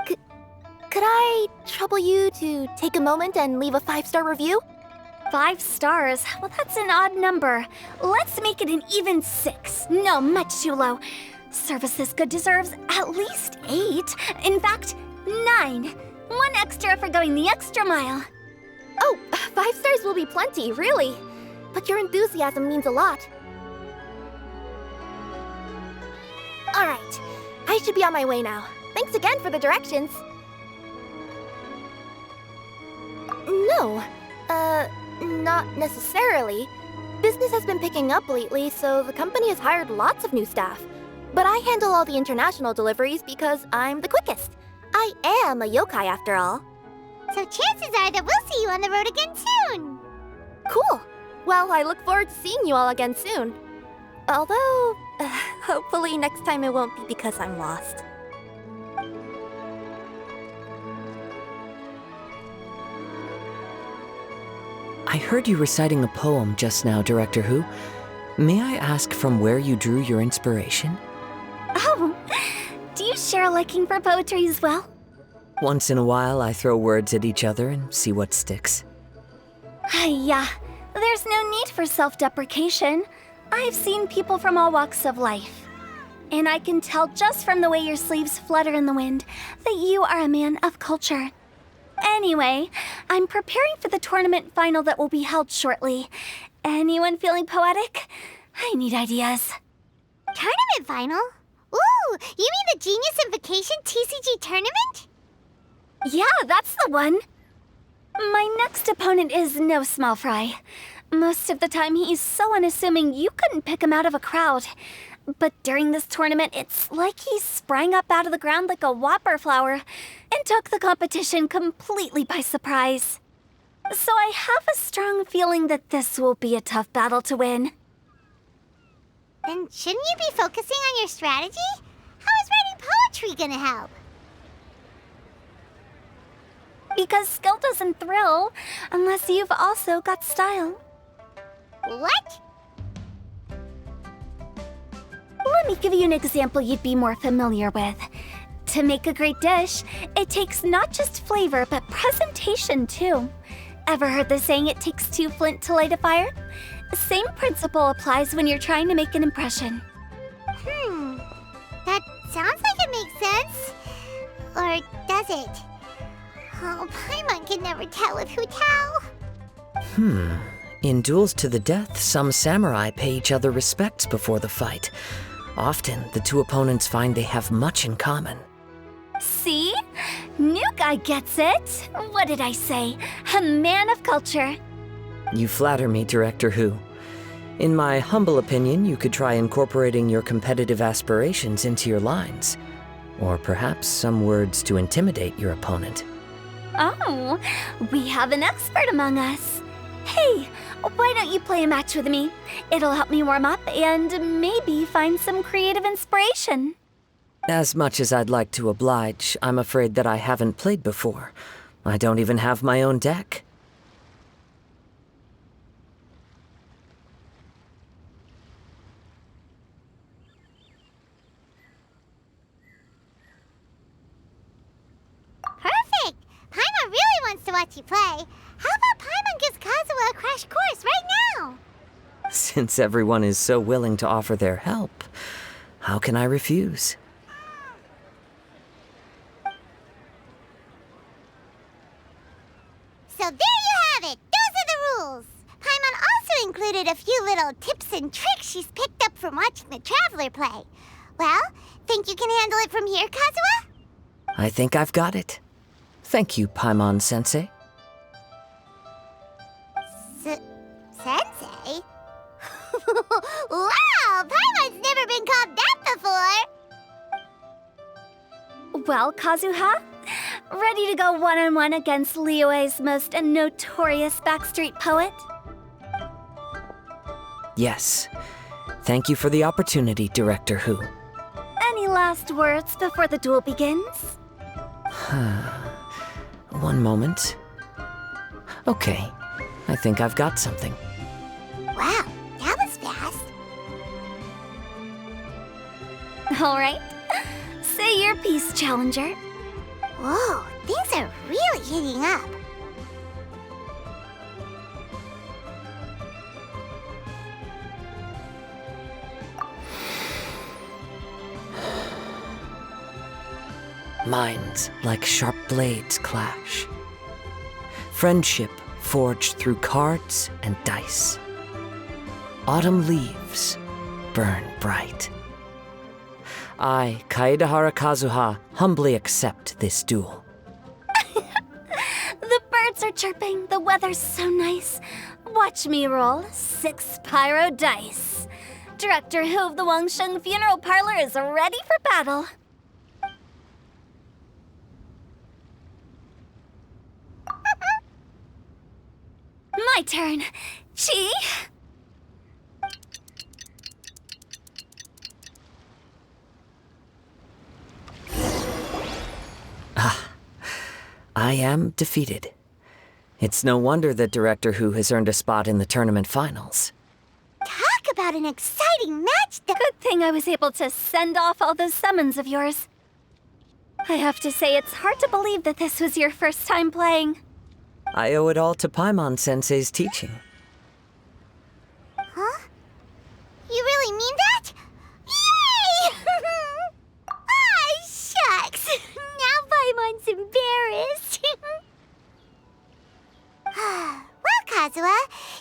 Could I trouble you to take a moment and leave a 5-star review? 5 stars? Well, that's an odd number. Let's make it an even 6. No, much too low. Service this good deserves at least 8. In fact, 9. 1 extra for going the extra mile. Oh, 5 stars will be plenty, really. But your enthusiasm means a lot. Alright, I should be on my way now. Thanks again for the directions. No, not necessarily. Business has been picking up lately, so the company has hired lots of new staff. But I handle all the international deliveries because I'm the quickest. I am a yokai after all. So chances are that we'll see you on the road again soon. Cool. Well, I look forward to seeing you all again soon. Although, hopefully next time it won't be because I'm lost. I heard you reciting a poem just now, Director Who. May I ask from where you drew your inspiration? Oh, do you share a liking for poetry as well? Once in a while, I throw words at each other and see what sticks. Yeah, there's no need for self-deprecation. I've seen people from all walks of life. And I can tell just from the way your sleeves flutter in the wind that you are a man of culture. Anyway, I'm preparing for the tournament final that will be held shortly. Anyone feeling poetic? I need ideas. Tournament final? Ooh, you mean the Genius Invocation TCG tournament? Yeah, that's the one. My next opponent is no small fry. Most of the time he's so unassuming you couldn't pick him out of a crowd. But during this tournament, it's like he sprang up out of the ground like a whopper flower and took the competition completely by surprise. So I have a strong feeling that this will be a tough battle to win. Then shouldn't you be focusing on your strategy? How is writing poetry gonna help? Because skill doesn't thrill unless you've also got style. What? Let me give you an example you'd be more familiar with. To make a great dish, it takes not just flavor, but presentation too. Ever heard the saying, it takes 2 flint to light a fire? The same principle applies when you're trying to make an impression. That sounds like it makes sense. Or does it? Oh, Paimon can never tell with Hutao. In duels to the death, some samurai pay each other respects before the fight. Often, the two opponents find they have much in common. See? New guy gets it. What did I say? A man of culture. You flatter me, Director Who. In my humble opinion, you could try incorporating your competitive aspirations into your lines. Or perhaps some words to intimidate your opponent. Oh, we have an expert among us. Hey, why don't you play a match with me? It'll help me warm up and maybe find some creative inspiration. As much as I'd like to oblige, I'm afraid that I haven't played before. I don't even have my own deck. Perfect! Paimon really wants to watch you play. How about Paimon gives Kazuha a crash course right now? Since everyone is so willing to offer their help, how can I refuse? So there you have it! Those are the rules! Paimon also included a few little tips and tricks she's picked up from watching the Traveler play. Well, think you can handle it from here, Kazuha? I think I've got it. Thank you, Paimon-sensei. Sensei? Wow! Paimon's never been called that before! Well, Kazuha? Ready to go one-on-one against Liyue's most notorious backstreet poet? Yes. Thank you for the opportunity, Director Who. Any last words before the duel begins? One moment. Okay, I think I've got something. Wow, that was fast. All right. Say your piece, Challenger. Whoa, things are really heating up. Minds like sharp blades clash. Friendship forged through cards and dice. Autumn leaves burn bright. I, Kaedehara Kazuha, humbly accept this duel. The birds are chirping, the weather's so nice. Watch me roll 6 pyro dice. Director Who of the Wangsheng Funeral Parlor is ready for battle. My turn. Chi? I am defeated. It's no wonder that Director Who has earned a spot in the tournament finals. Talk about an exciting match! Good thing I was able to send off all those summons of yours. I have to say, it's hard to believe that this was your first time playing. I owe it all to Paimon-sensei's teaching. Huh? You really mean that? Yay! Ah, shucks! Now Paimon's embarrassed. Well, Kazuha,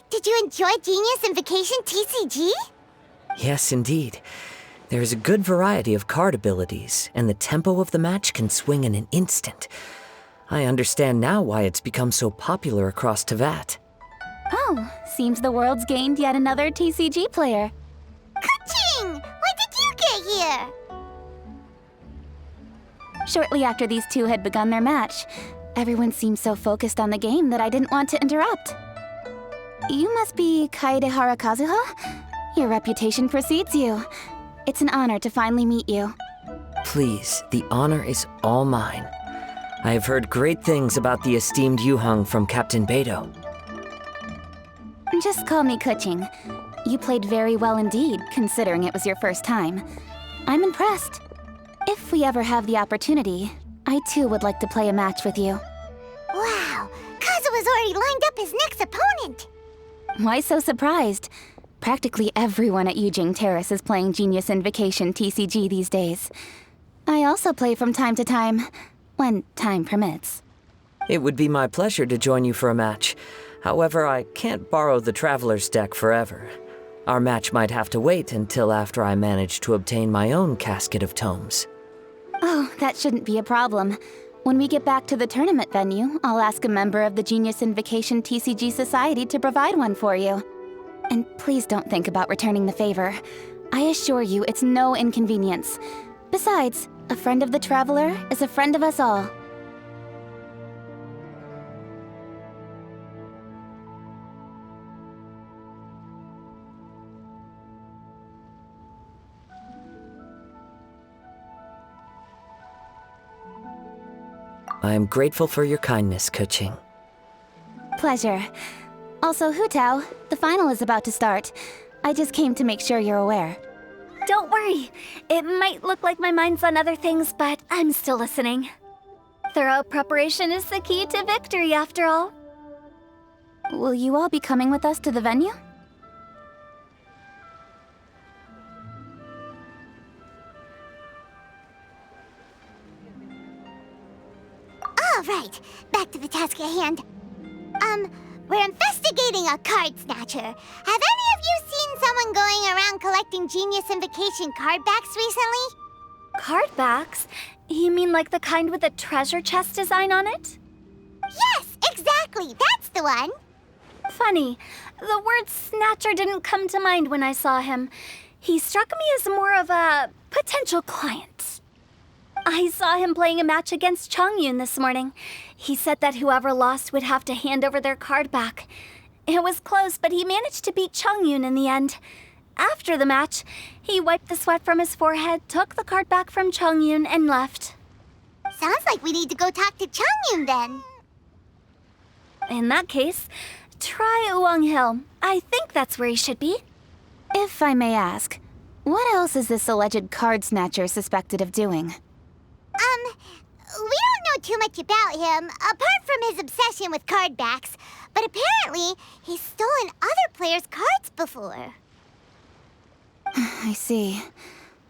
did you enjoy Genius Invocation TCG? Yes, indeed. There is a good variety of card abilities, and the tempo of the match can swing in an instant. I understand now why it's become so popular across Teyvat. Oh, seems the world's gained yet another TCG player. Ka-ching! When did you get here? Shortly after these two had begun their match, everyone seemed so focused on the game that I didn't want to interrupt. You must be Kaedehara Kazuha? Your reputation precedes you. It's an honor to finally meet you. Please, the honor is all mine. I have heard great things about the esteemed Yuheng from Captain Beidou. Just call me Kuching. You played very well indeed, considering it was your first time. I'm impressed. If we ever have the opportunity, I too would like to play a match with you. Wow, Kazuha's already lined up his next opponent. Why so surprised? Practically everyone at Yujing Terrace is playing Genius Invocation TCG these days. I also play from time to time, when time permits. It would be my pleasure to join you for a match. However, I can't borrow the Traveler's deck forever. Our match might have to wait until after I manage to obtain my own casket of tomes. Oh, that shouldn't be a problem. When we get back to the tournament venue, I'll ask a member of the Genius Invocation TCG Society to provide one for you. And please don't think about returning the favor. I assure you it's no inconvenience. Besides, a friend of the Traveler is a friend of us all. I am grateful for your kindness, Keqing. Pleasure. Also, Hutao, the final is about to start. I just came to make sure you're aware. Don't worry. It might look like my mind's on other things, but I'm still listening. Thorough preparation is the key to victory, after all. Will you all be coming with us to the venue? All right, back to the task at hand. We're investigating a card snatcher. Have any of you seen someone going around collecting Genius Invocation card backs recently? Card backs? You mean like the kind with a treasure chest design on it? Yes, exactly. That's the one. Funny, the word snatcher didn't come to mind when I saw him. He struck me as more of a potential client. I saw him playing a match against Chongyun this morning. He said that whoever lost would have to hand over their card back. It was close, but he managed to beat Chongyun in the end. After the match, he wiped the sweat from his forehead, took the card back from Chongyun, and left. Sounds like we need to go talk to Chongyun then. In that case, try Uwang Hill. I think that's where he should be. If I may ask, what else is this alleged card snatcher suspected of doing? We don't know too much about him, apart from his obsession with card backs. But apparently, he's stolen other players' cards before. I see.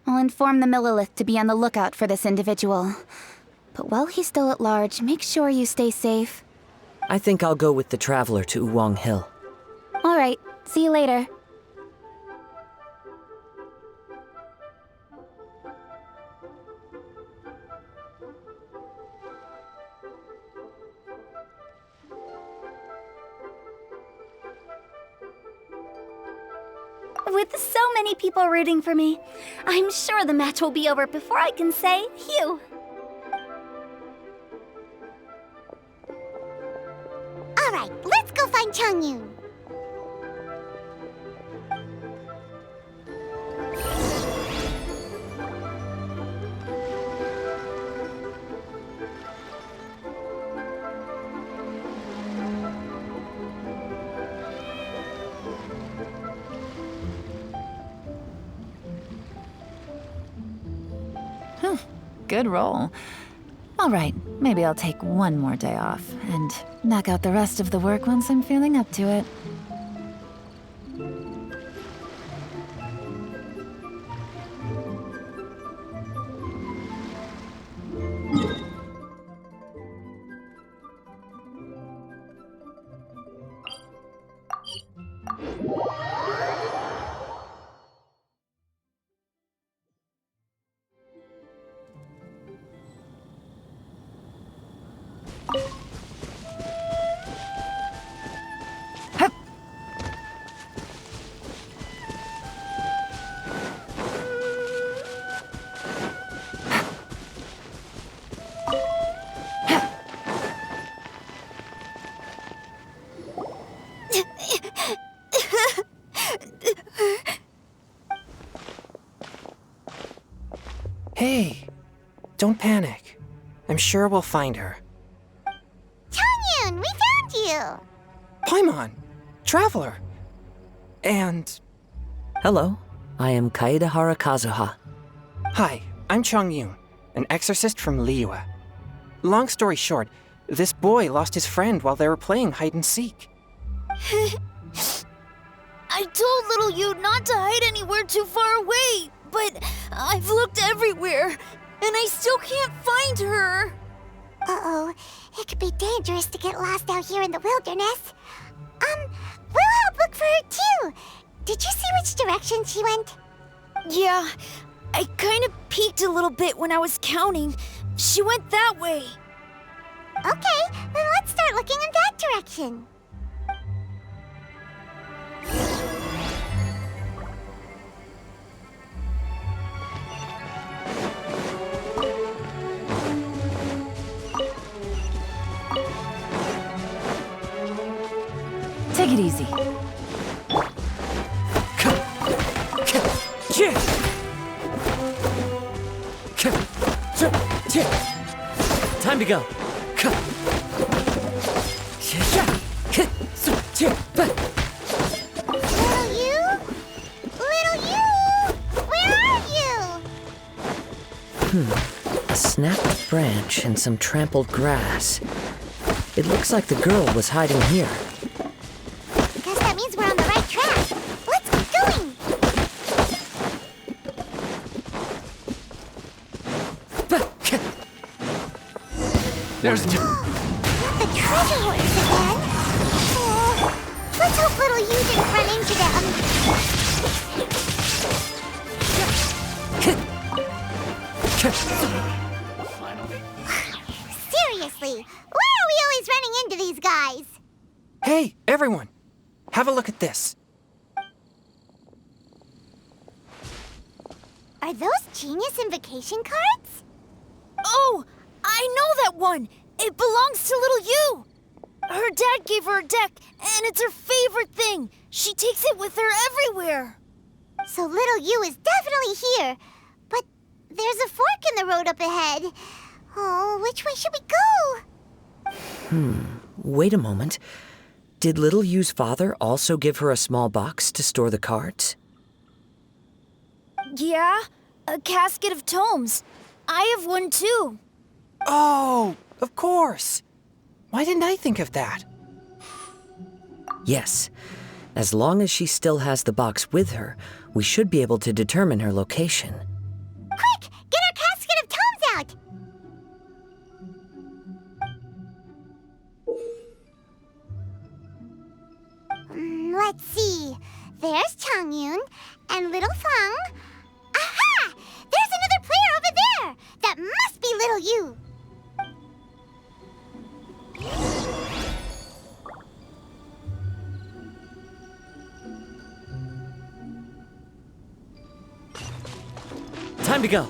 I'll inform the Millilith to be on the lookout for this individual. But while he's still at large, make sure you stay safe. I think I'll go with the Traveler to Uwang Hill. All right, see you later. With so many people rooting for me, I'm sure the match will be over before I can say phew. All right, let's go find Chongyun. Good roll. All right, maybe I'll take one more day off and knock out the rest of the work once I'm feeling up to it. Hey, don't panic. I'm sure we'll find her. Chongyun, we found you! Paimon, Traveler, and... Hello, I am Kaedehara Kazuha. Hi, I'm Chongyun, an exorcist from Liyue. Long story short, this boy lost his friend while they were playing hide-and-seek. I told little you not to hide anywhere too far away, but I've looked everywhere, and I still can't find her. Uh-oh, it could be dangerous to get lost out here in the wilderness. We'll help look for her too. Did you see which direction she went? Yeah, I kind of peeked a little bit when I was counting. She went that way. Okay, then let's start looking in that direction. Take it easy. Time to go. Little you? Little you? Where are you? A snapped branch and some trampled grass. It looks like the girl was hiding here. Guess that means we're on the right track. Let's keep going. There's... The treasure hoards again. Oh, let's hope little you didn't run into them. Seriously, why are we always running into these guys? Hey, everyone! Have a look at this. Are those genius invocation cards? Oh, I know that one! It belongs to little you! Her dad gave her a deck, and it's her favorite thing. She takes it with her everywhere. So little you is definitely here. But there's a fork in the road up ahead. Oh, which way should we go? Wait a moment. Did little Yu's father also give her a small box to store the cards? Yeah, a casket of tomes. I have one too. Oh, of course. Why didn't I think of that? Yes. As long as she still has the box with her, we should be able to determine her location. Quick, get our casket of tomes out! Let's see. There's Changyun and little Fang. Aha! There's another player over there! That must be little you. Time to go.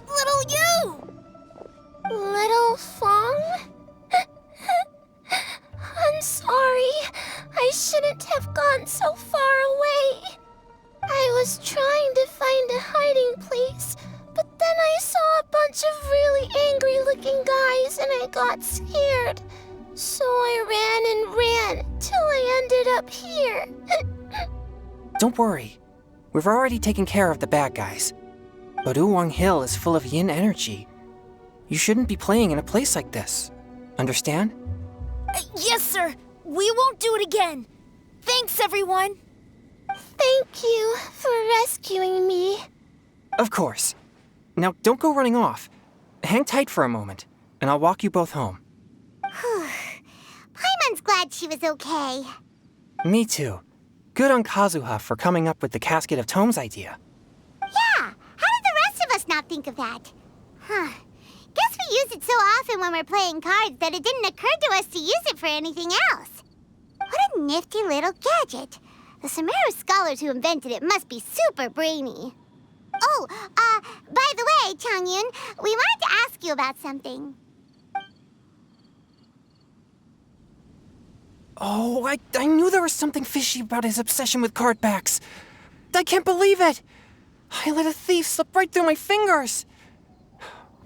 Little you! Little Fang? I'm sorry. I shouldn't have gone so far away. I was trying to find a hiding place, but then I saw a bunch of really angry-looking guys and I got scared. So I ran and ran till I ended up here. Don't worry. We've already taken care of the bad guys. But Uwang Hill is full of yin energy. You shouldn't be playing in a place like this. Understand? Yes, sir. We won't do it again. Thanks, everyone. Thank you for rescuing me. Of course. Now, don't go running off. Hang tight for a moment, and I'll walk you both home. Paimon's glad she was okay. Me too. Good on Kazuha for coming up with the Casket of Tomes idea. Yeah, how did the rest of us not think of that? Guess we use it so often when we're playing cards that it didn't occur to us to use it for anything else. What a nifty little gadget. The Sumeru scholars who invented it must be super brainy. Oh, by the way, Changyun, we wanted to ask you about something. Oh, I knew there was something fishy about his obsession with card backs. I can't believe it! I let a thief slip right through my fingers!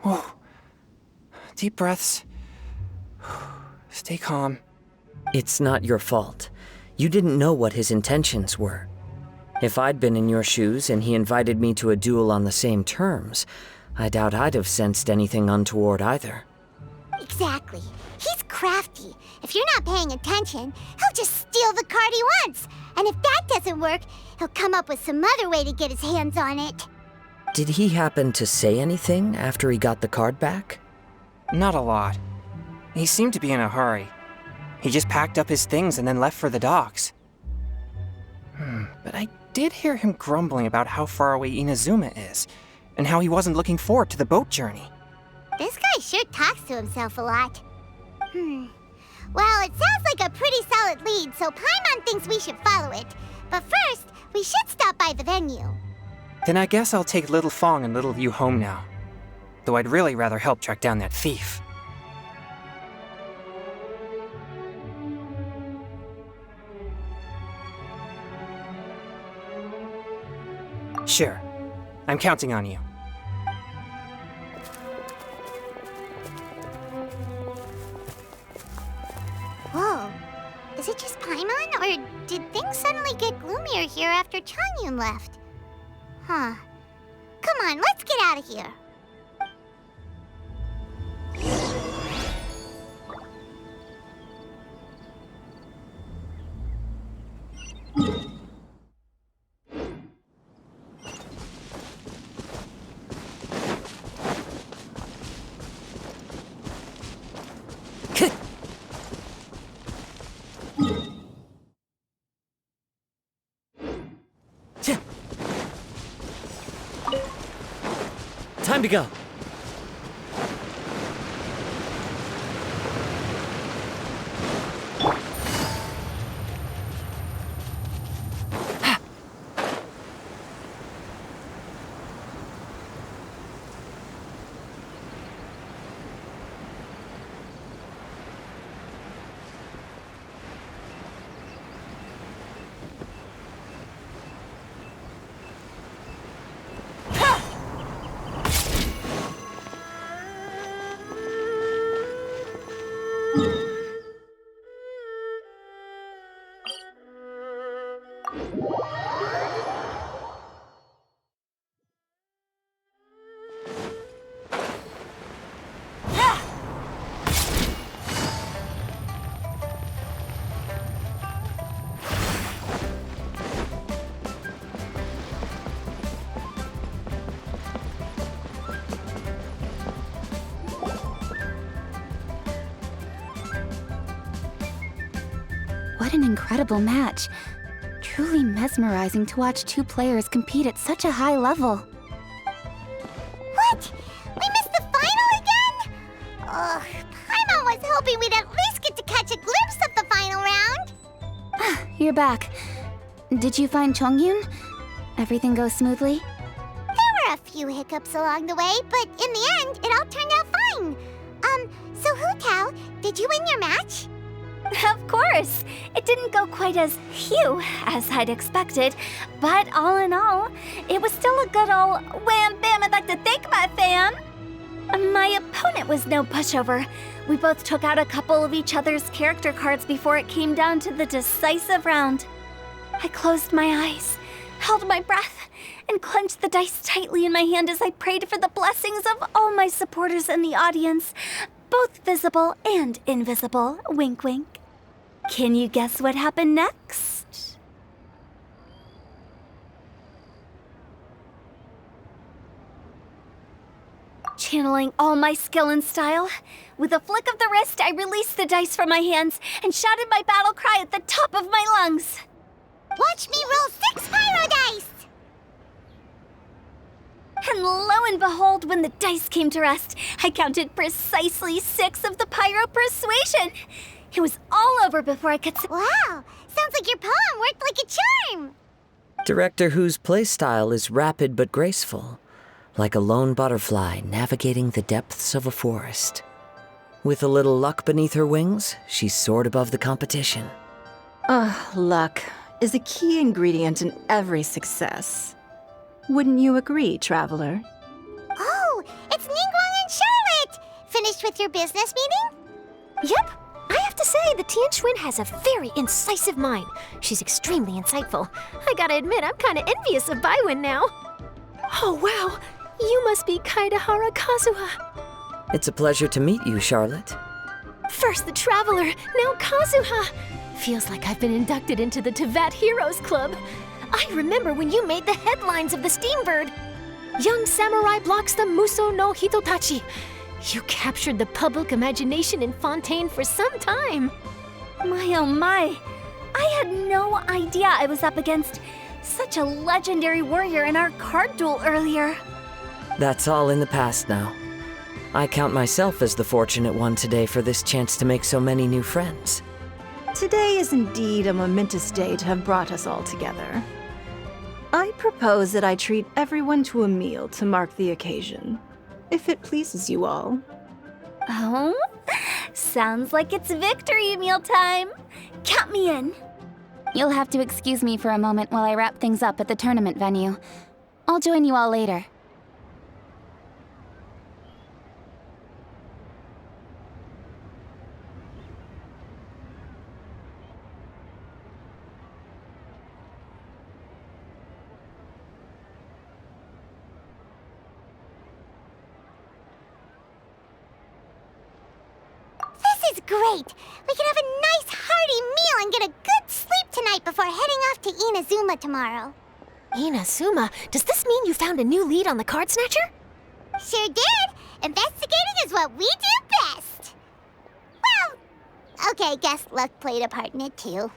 Whoa. Deep breaths. Stay calm. It's not your fault. You didn't know what his intentions were. If I'd been in your shoes and he invited me to a duel on the same terms, I doubt I'd have sensed anything untoward either. Exactly. He's crafty. If you're not paying attention, he'll just steal the card he wants. And if that doesn't work, he'll come up with some other way to get his hands on it. Did he happen to say anything after he got the card back? Not a lot. He seemed to be in a hurry. He just packed up his things and then left for the docks. But I did hear him grumbling about how far away Inazuma is, and how he wasn't looking forward to the boat journey. This guy sure talks to himself a lot. Well, it sounds like a pretty solid lead, so Paimon thinks we should follow it. But first, we should stop by the venue. Then I guess I'll take Little Fong and Little Yu home now. Though I'd really rather help track down that thief. Sure. I'm counting on you. Whoa. Is it just Paimon, or did things suddenly get gloomier here after Changyun left? Huh. Come on, let's get out of here. Time to go. What an incredible match. Truly mesmerizing to watch two players compete at such a high level. What? We missed the final again? Ugh, Paimon was hoping we'd at least get to catch a glimpse of the final round. You're back. Did you find Chongyun? Everything go smoothly? There were a few hiccups along the way, but in the end, it all turned out fine. So Hu Tao, did you win your match? Of course! It didn't go quite as phew as I'd expected, but all in all, it was still a good old wham bam. I'd like to thank my fam! My opponent was no pushover. We both took out a couple of each other's character cards before it came down to the decisive round. I closed my eyes, held my breath, and clenched the dice tightly in my hand as I prayed for the blessings of all my supporters in the audience, both visible and invisible. Wink, wink. Can you guess what happened next? Channeling all my skill and style, with a flick of the wrist, I released the dice from my hands and shouted my battle cry at the top of my lungs. Watch me roll 6 pyro dice! And lo and behold, when the dice came to rest, I counted precisely 6 of the pyro persuasion. It was all over before I could Wow! Sounds like your poem worked like a charm! Director Who's playstyle is rapid but graceful, like a lone butterfly navigating the depths of a forest. With a little luck beneath her wings, she soared above the competition. Luck is a key ingredient in every success. Wouldn't you agree, Traveler? Oh, it's Ningguang and Charlotte! Finished with your business meeting? Yep. I have to say, the Tianquan has a very incisive mind. She's extremely insightful. I gotta admit, I'm kinda envious of Baiwen now. Oh, wow. You must be Kaidahara Kazuha. It's a pleasure to meet you, Charlotte. First the Traveler, now Kazuha. Feels like I've been inducted into the Teyvat Heroes Club. I remember when you made the headlines of the Steambird. Young samurai blocks the Muso no Hitotachi. You captured the public imagination in Fontaine for some time. My oh my! I had no idea I was up against such a legendary warrior in our card duel earlier. That's all in the past now. I count myself as the fortunate one today for this chance to make so many new friends. Today is indeed a momentous day to have brought us all together. I propose that I treat everyone to a meal to mark the occasion, if it pleases you all. Oh? Sounds like it's victory meal time. Count me in. You'll have to excuse me for a moment while I wrap things up at the tournament venue. I'll join you all later. This is great! We can have a nice hearty meal and get a good sleep tonight before heading off to Inazuma tomorrow. Inazuma? Does this mean you found a new lead on the card snatcher? Sure did! Investigating is what we do best! Well, okay, guess luck played a part in it too.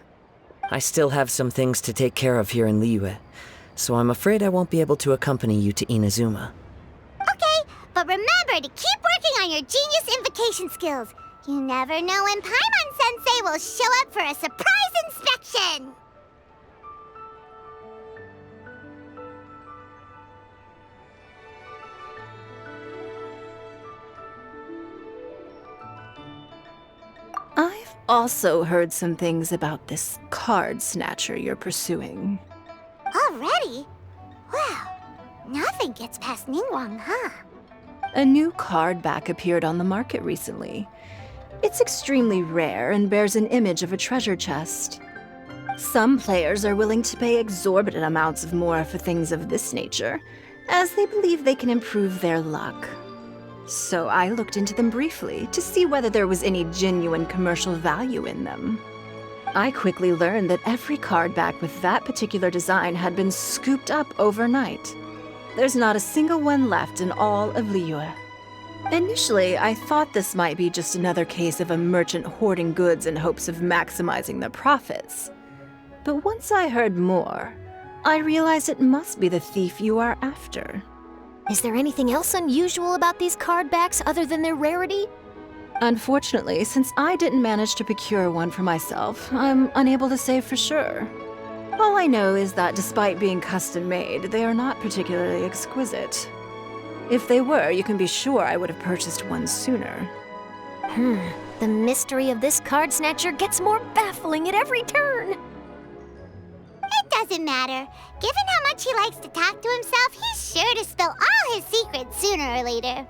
I still have some things to take care of here in Liyue, so I'm afraid I won't be able to accompany you to Inazuma. Okay, but remember to keep working on your genius invocation skills. You never know when Paimon-sensei will show up for a surprise inspection! I've also heard some things about this card snatcher you're pursuing. Already? Well, nothing gets past Ningguang, huh? A new card back appeared on the market recently. It's extremely rare and bears an image of a treasure chest. Some players are willing to pay exorbitant amounts of more for things of this nature, as they believe they can improve their luck. So I looked into them briefly to see whether there was any genuine commercial value in them. I quickly learned that every card back with that particular design had been scooped up overnight. There's not a single one left in all of Liyue. Initially, I thought this might be just another case of a merchant hoarding goods in hopes of maximizing their profits. But once I heard more, I realized it must be the thief you are after. Is there anything else unusual about these card backs other than their rarity? Unfortunately, since I didn't manage to procure one for myself, I'm unable to say for sure. All I know is that despite being custom-made, they are not particularly exquisite. If they were, you can be sure I would have purchased one sooner. The mystery of this card snatcher gets more baffling at every turn. It doesn't matter. Given how much he likes to talk to himself, he's sure to spill all his secrets sooner or later.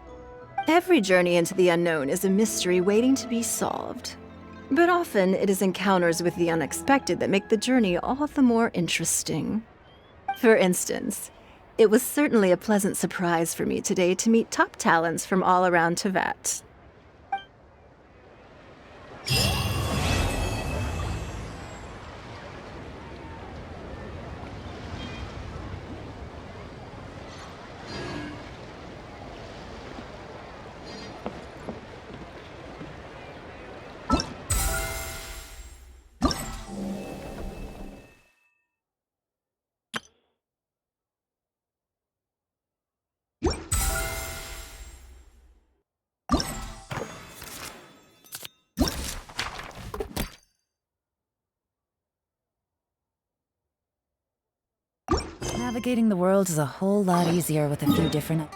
Every journey into the unknown is a mystery waiting to be solved. But often, it is encounters with the unexpected that make the journey all the more interesting. For instance, it was certainly a pleasant surprise for me today to meet top talents from all around Teyvat. Navigating the world is a whole lot easier with a few different...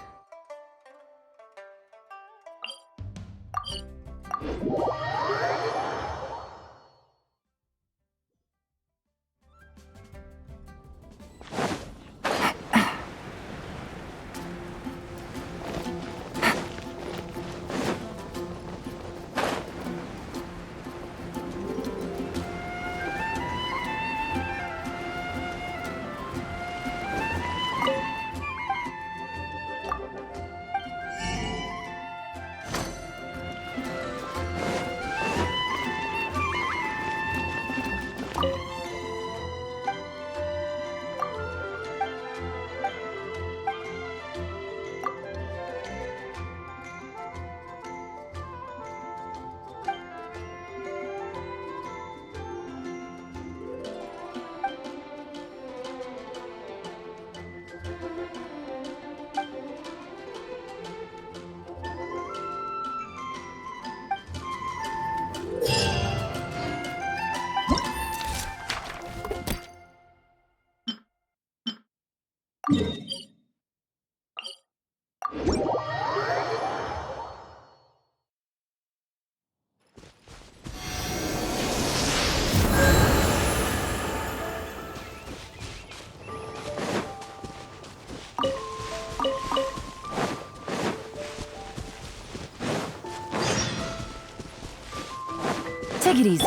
Take it easy.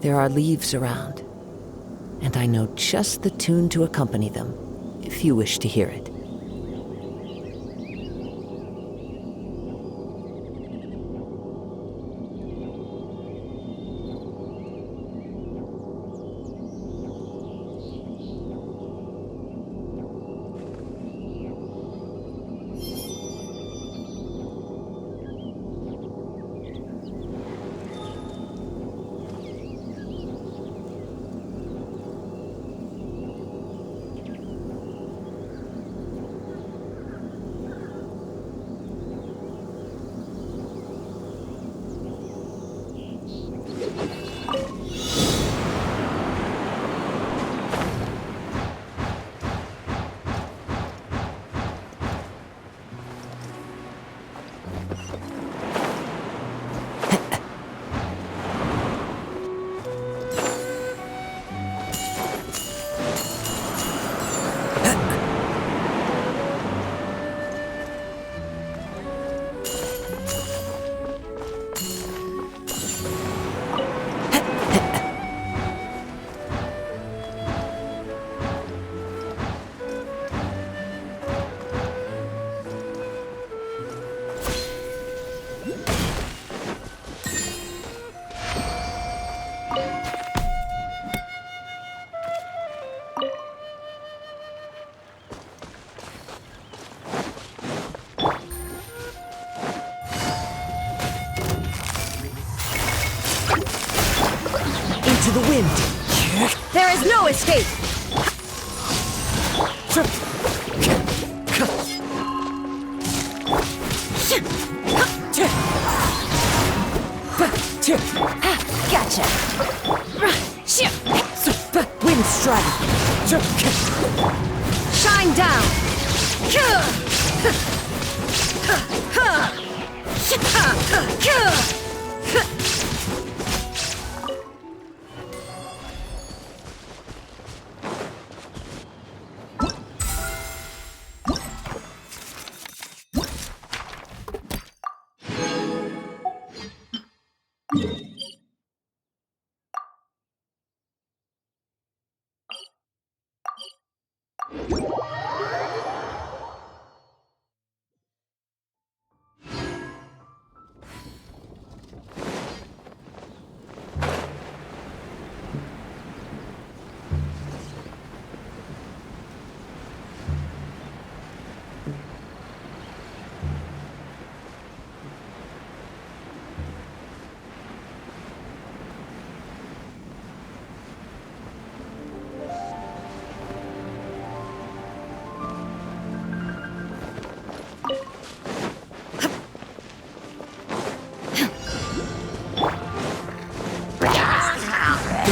There are leaves around, and I know just the tune to accompany them, if you wish to hear it. To the wind. There is no escape. Gotcha. Wind strike. Shine down.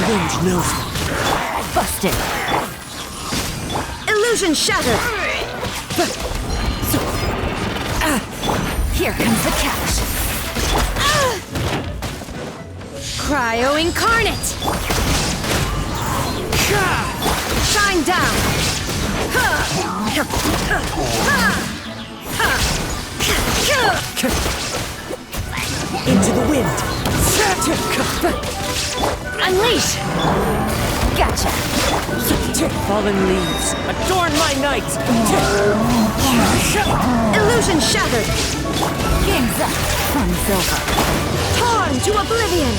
Wind knows me. Busted. Illusion shattered. Here comes the catch. Cryo incarnate. Shine down. Into the wind. Unleash! Gotcha! Fallen leaves, adorn my night! Illusion shattered! Game's up, fun silver. Torn to oblivion!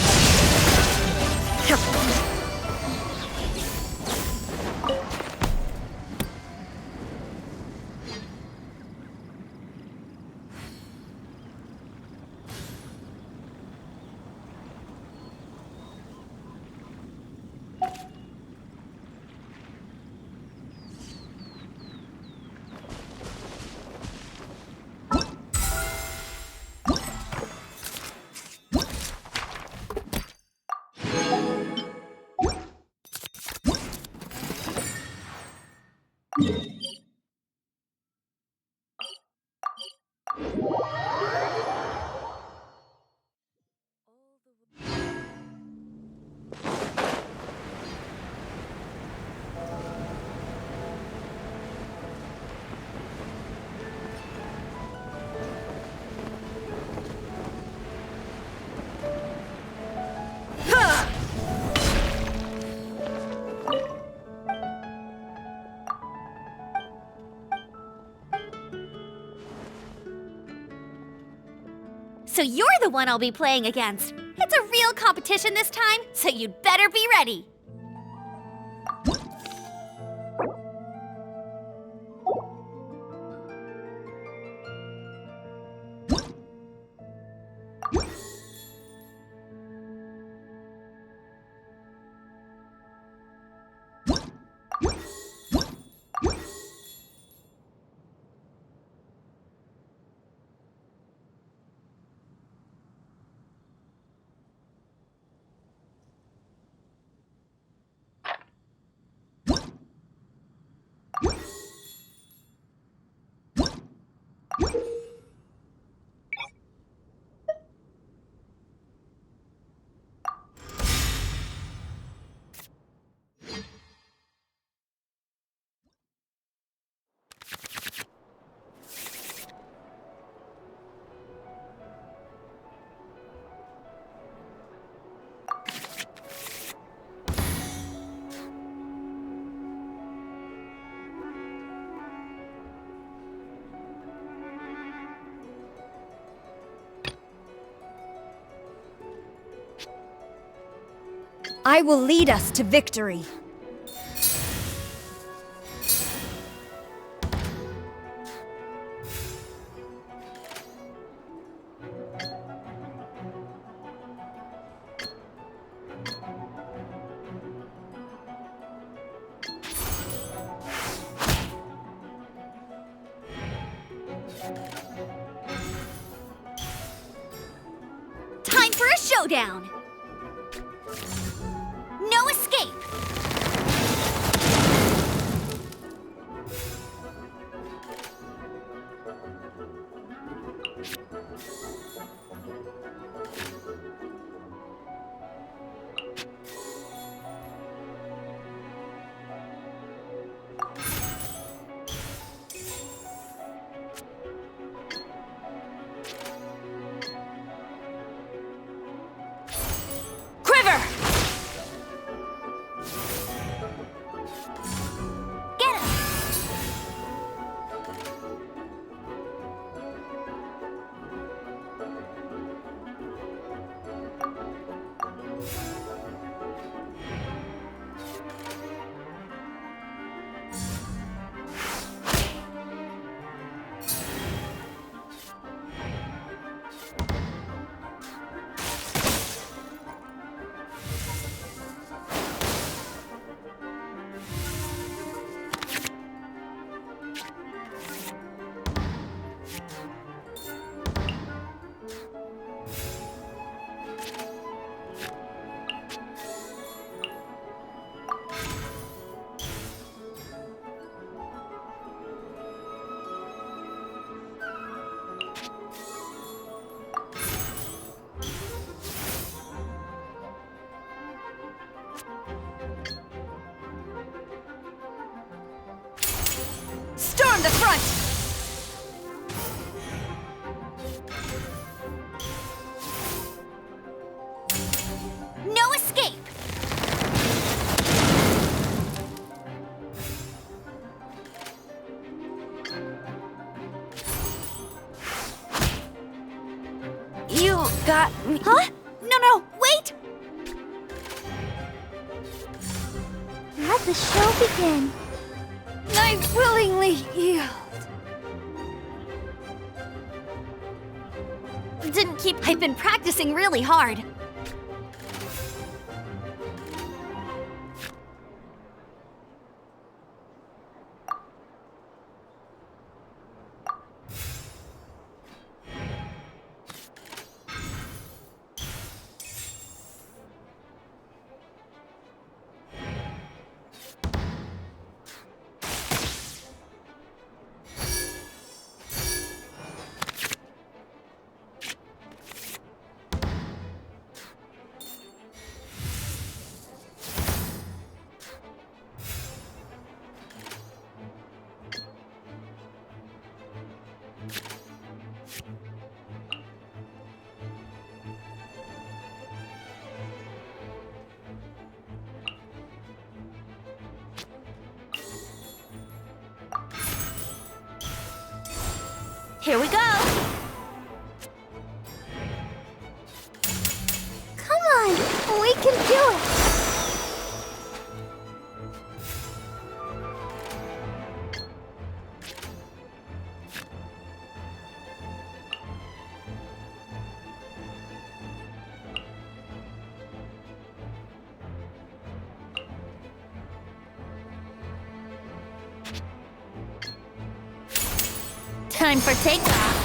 So you're the one I'll be playing against. It's a real competition this time, so you'd better be ready. I will lead us to victory. Time for a showdown! No escape! Quiver! Storm the front! No escape! You got me. Huh? No, wait! Let the show begin. I willingly yield. Didn't keep. I've been practicing really hard. Here we go! Come on, we can do it! Time for takeoff!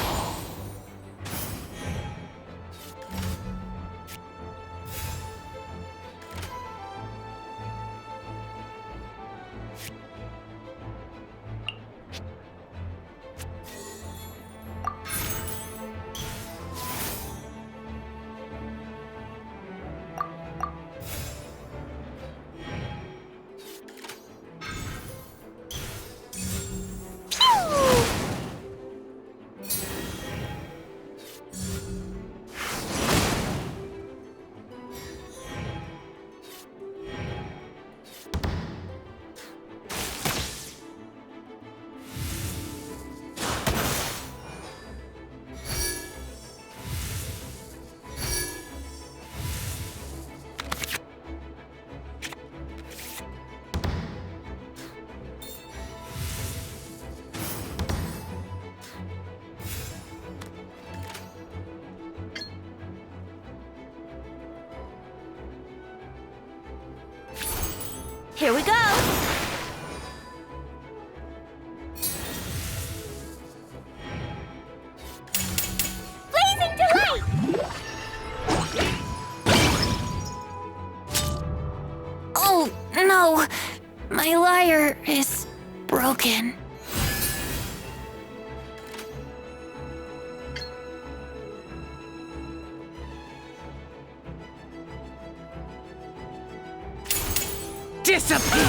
Here we go! Blazing delight! Oh, no. My lyre is broken. Disappear!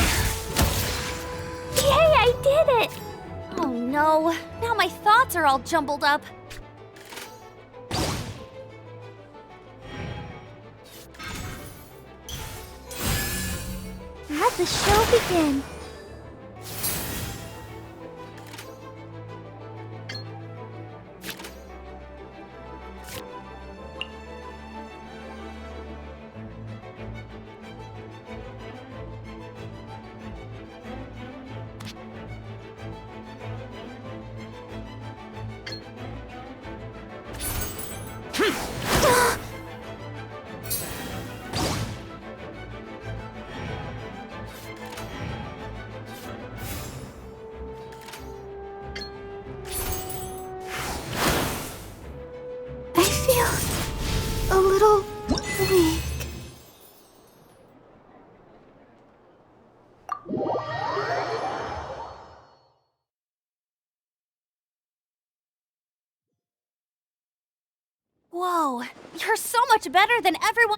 Yay, I did it! Oh no, now my thoughts are all jumbled up. Let the show begin. A little weak. Whoa, you're so much better than everyone.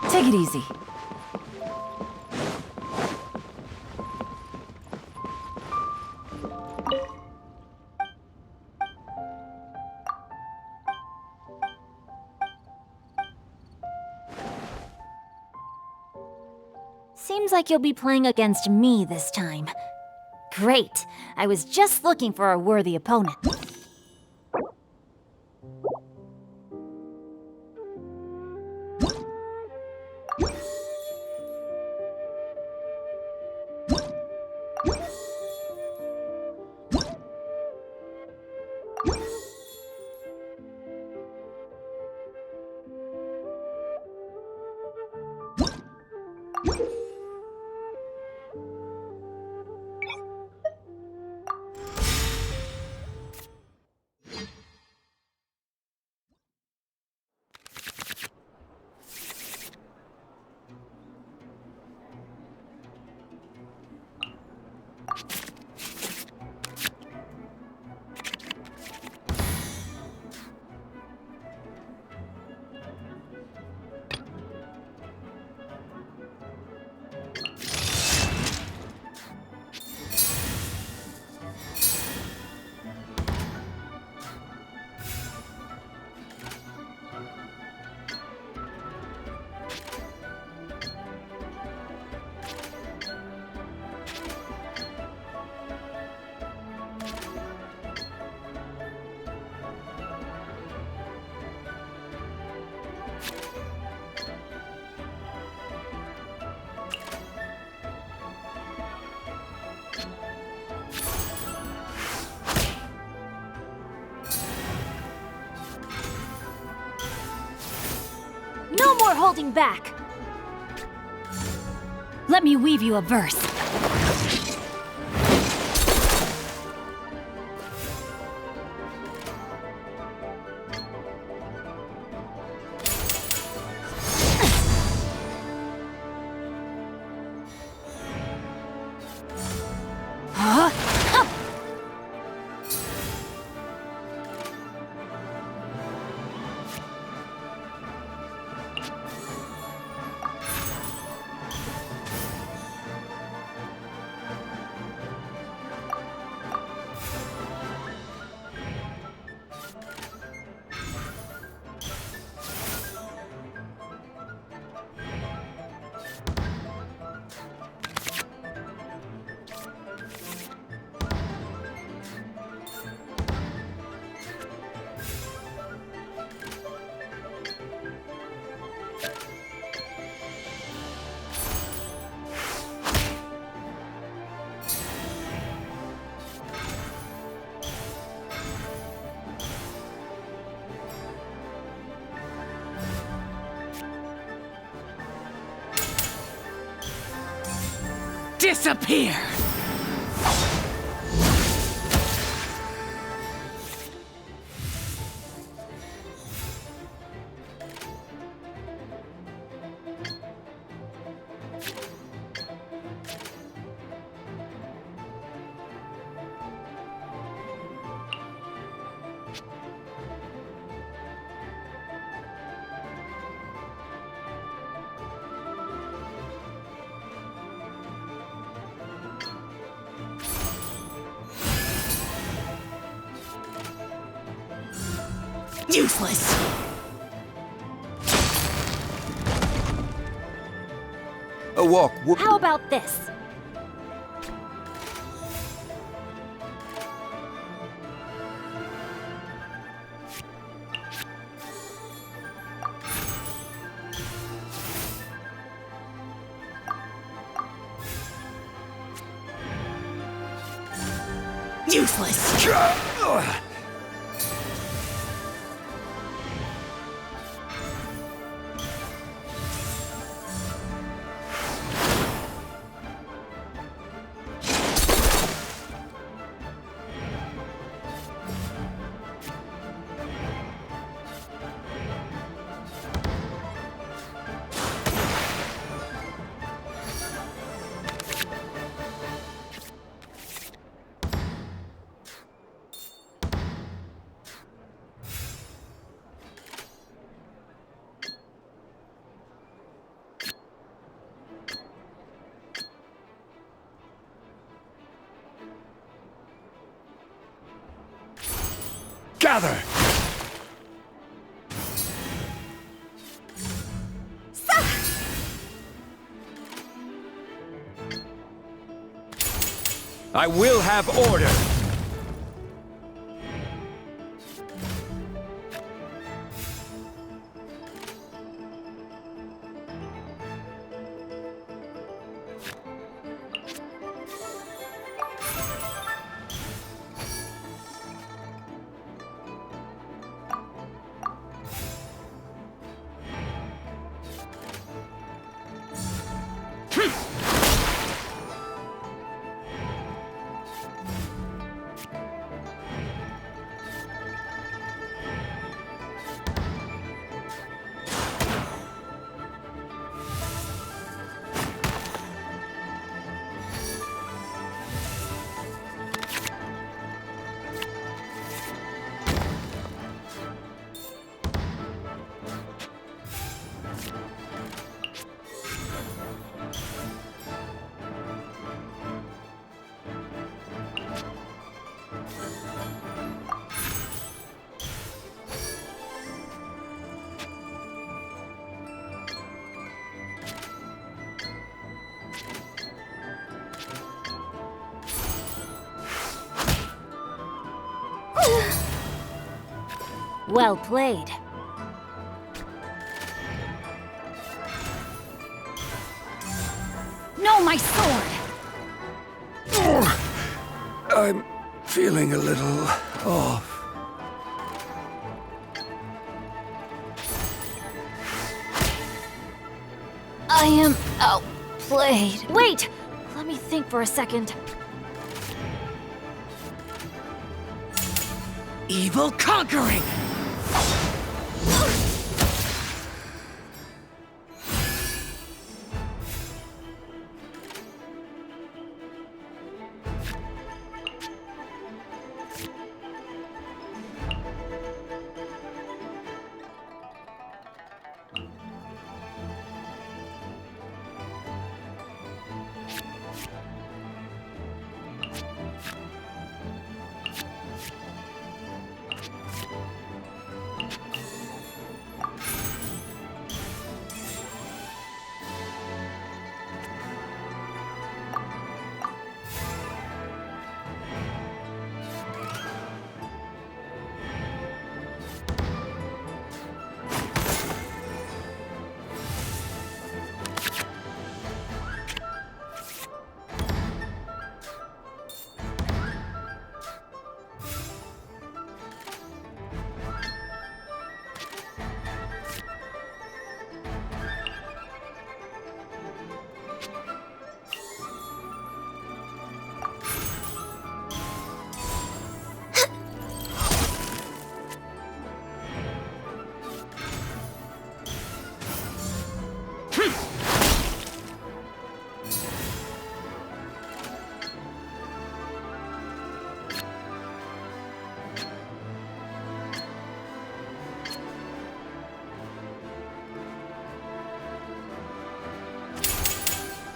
Take it easy. Seems like you'll be playing against me this time. Great! I was just looking for a worthy opponent. No more holding back! Let me weave you a verse. Disappear! Useless! A walk. How about this? Useless! Gather! I will have order! Well played. No, my sword! I'm feeling a little off. I am outplayed. Wait! Let me think for a second. Evil conquering!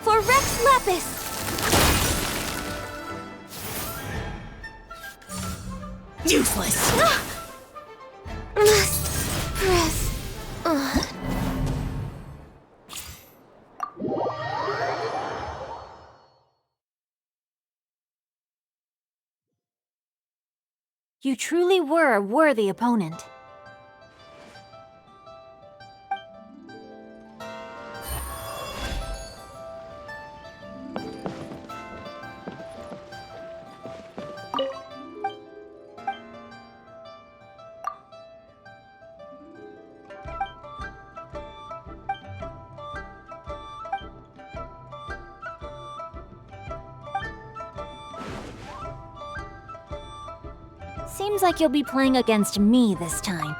For Rex Lapis! Useless! Must press on. You truly were a worthy opponent. Seems like you'll be playing against me this time.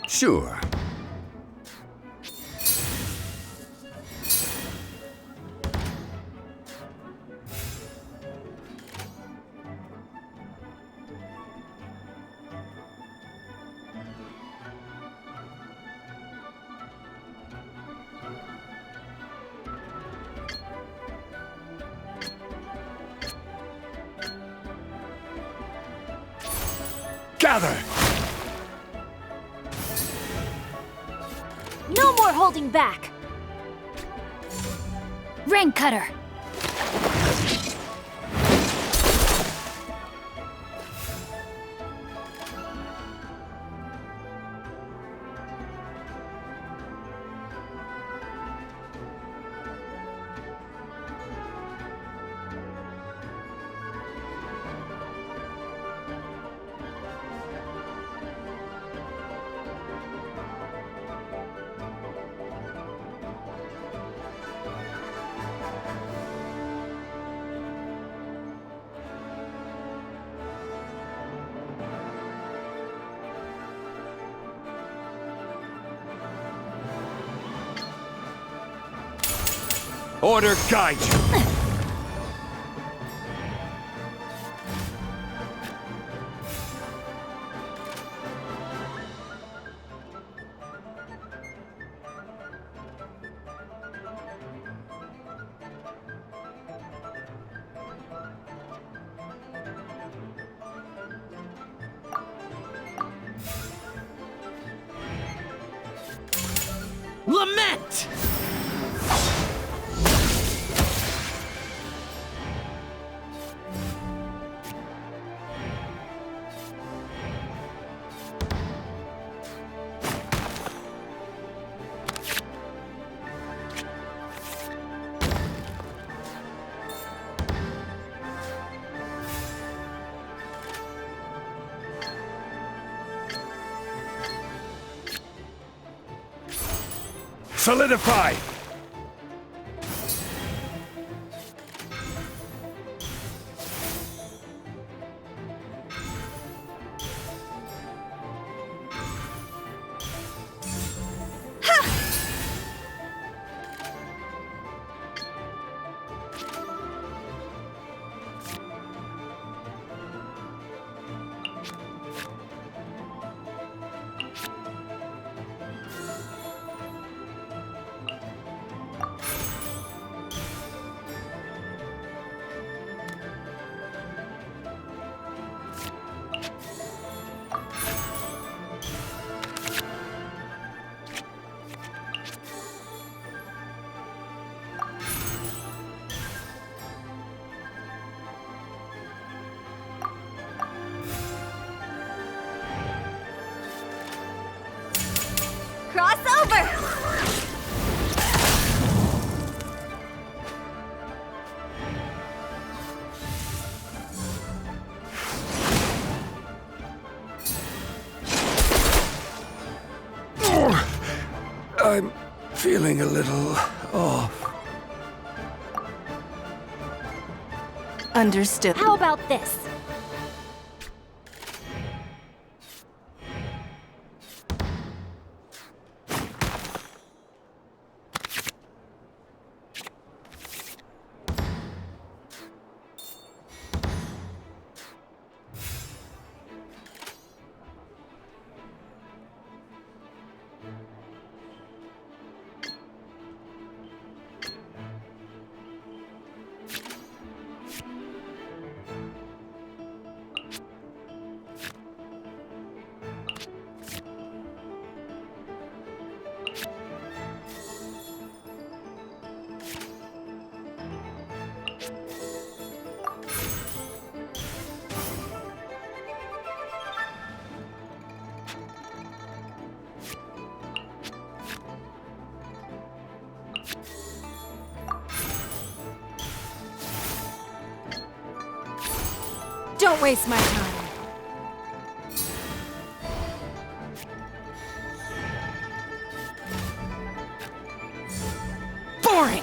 Sure. Gather! No more holding back! Rain Cutter! Order guide you! Lament! Solidify! Crossover! I'm feeling a little off. Understood. How about this? Don't waste my time. Boring!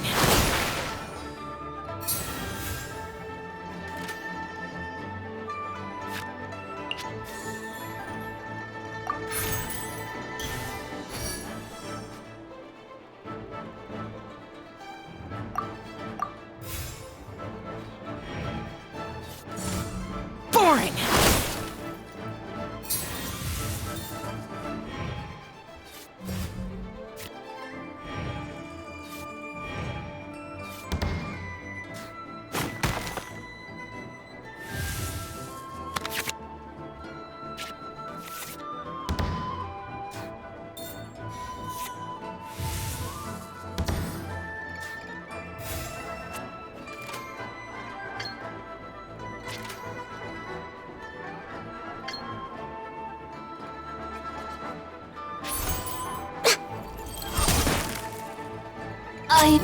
Boring!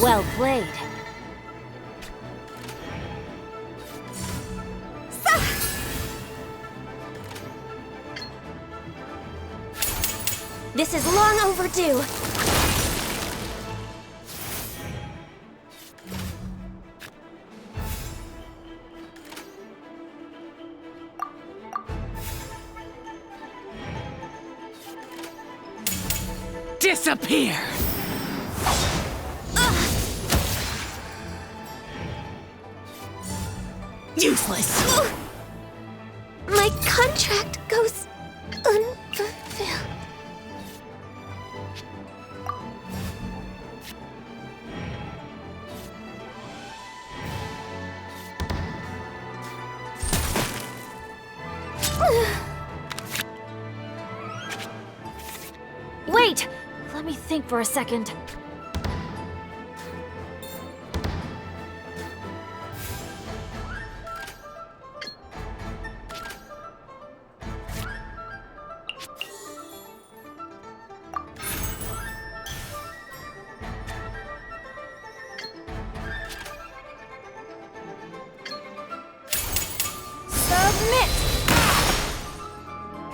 Well played. This is long overdue. Disappear! Useless! My contract goes unfulfilled. Wait! let me think for a second.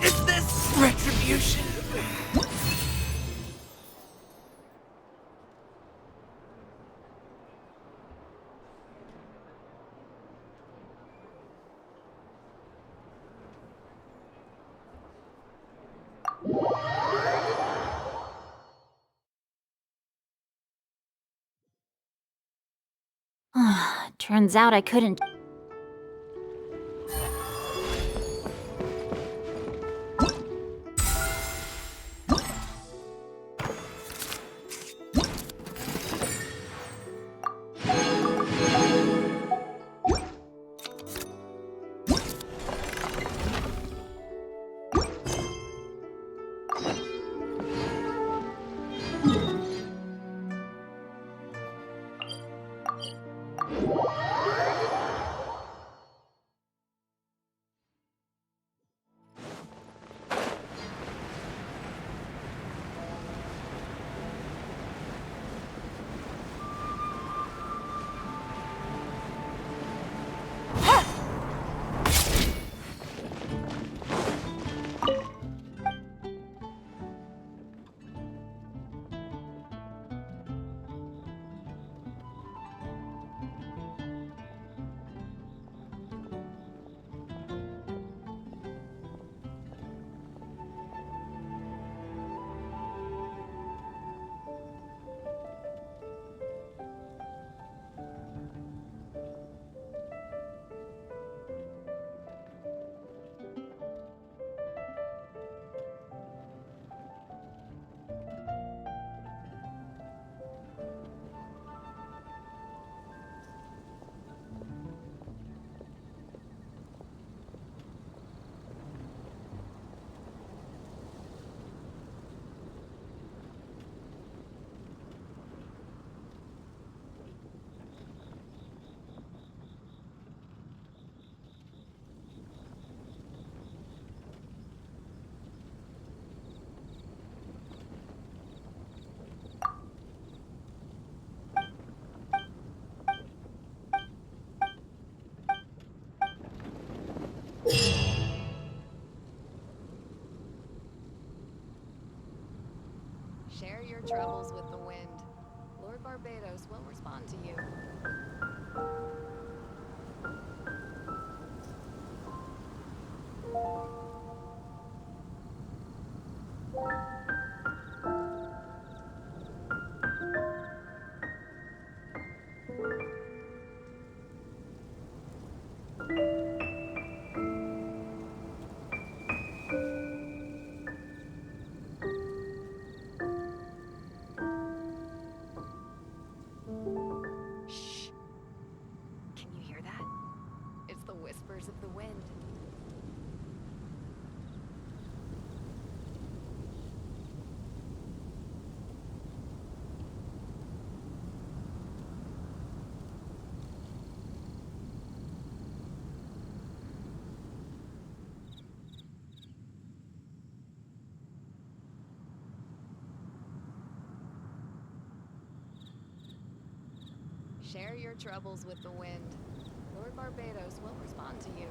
Is this retribution? Turns out I couldn't. Share your troubles with the wind. Lord Barbados will respond to you. Of the wind. Share your troubles with the wind. Lord Barbados will respond to you.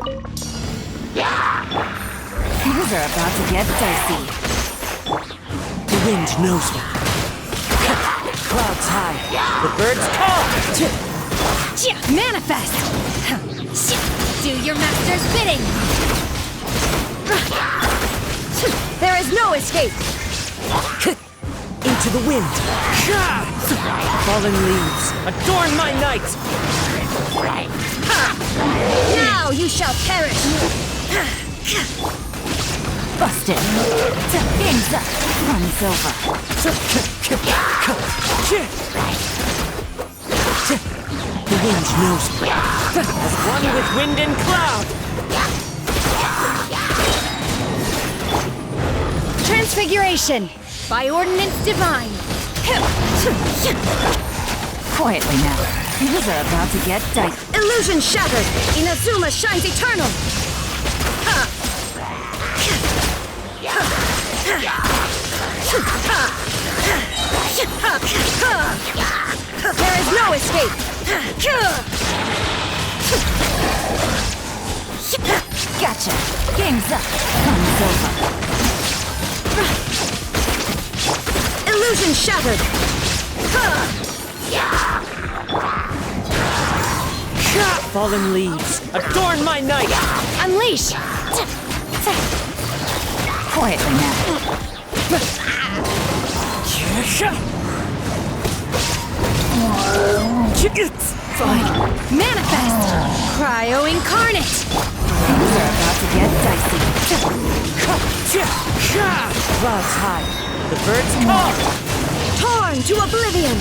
Things are about to get dicey. The wind knows me. Clouds high. The birds call. Manifest! Do your master's bidding! There is no escape! Into the wind. Fallen leaves, adorn my night. Now you shall perish! Busted. Game's up. Run's over. The wind knows me. As one with wind and cloud. Transfiguration! By ordinance divine! Quietly now. Things are about to get dicey. Illusion shattered! Inazuma shines eternal! There is no escape! Gotcha. Game's up. Run's over. Illusion shattered! Fallen leaves, adorn my night. Unleash! Quietly now. Fine. Manifest! Cryo incarnate! Things are about to get dicey. Clouds high. The birds call. Torn to oblivion!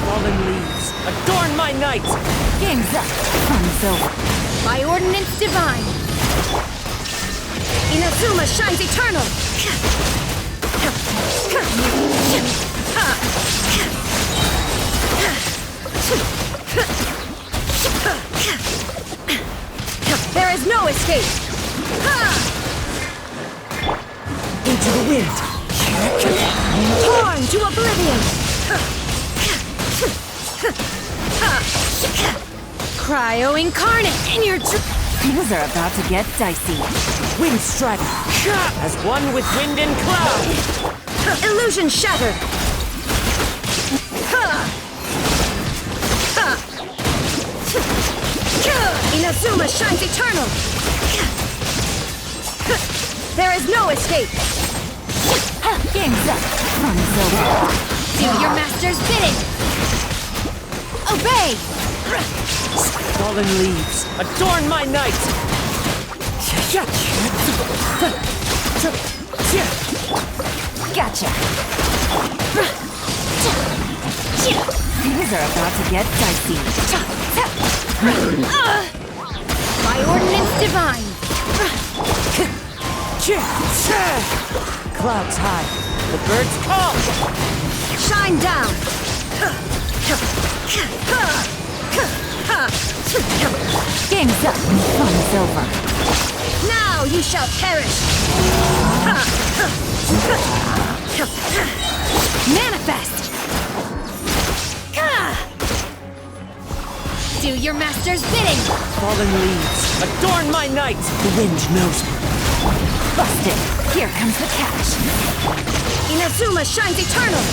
Fallen leaves, adorn my night. Game's up. Run's over. By ordinance divine! Inazuma shines eternal! There is no escape! Into the wind. Torn to oblivion! Cryo incarnate in your Things are about to get dicey. Wind strike. As one with wind and cloud. illusion shattered! Inazuma shines eternal! There is no escape! Game's up. Run's over. Do your master's bidding! Obey! Fallen leaves, adorn my night! Gotcha! Things are about to get dicey. By ordinance divine! Clouds high, the birds call! Shine down! Game's up. Fun's over. Now you shall perish! Manifest! Do your master's bidding! Fallen leaves, adorn my night! The wind knows me. Busted. Here comes the catch. Inazuma shines eternal!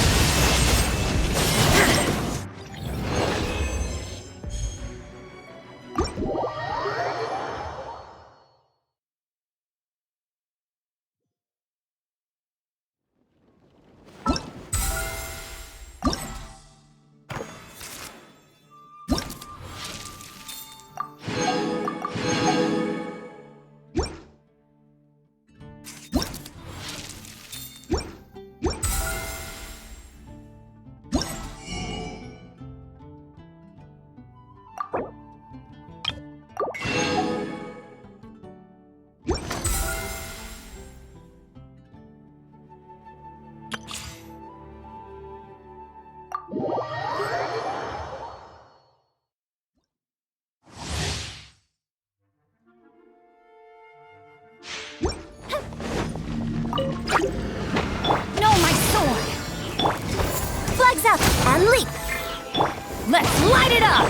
Light it up!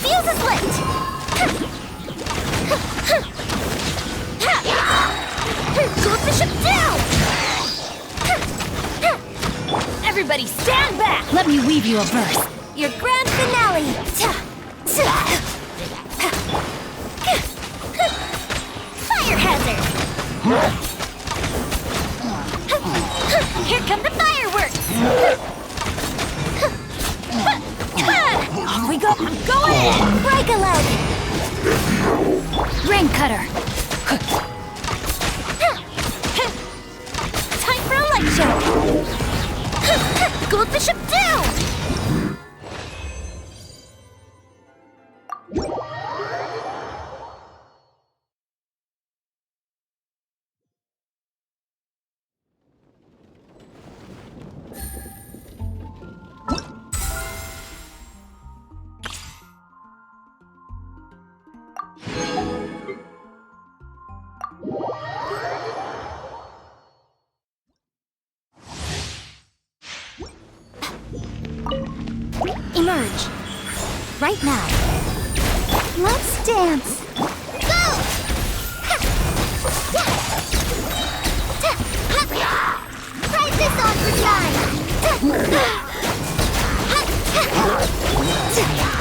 Fuse is lit! Shoot the ship down! Everybody stand back! Let me weave you a verse. Your grand finale! Fire hazard! Here come the fireworks! Off we go! Go in! Break a leg! Rain cutter! Time for a light show! Ghost the ship down! Emerge. Right now. Let's dance. Go! Try this on for time.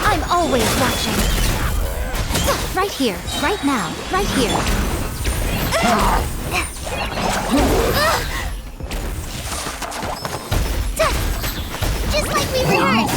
I'm always watching. Right here, right now, right here. Just like we rehearsed.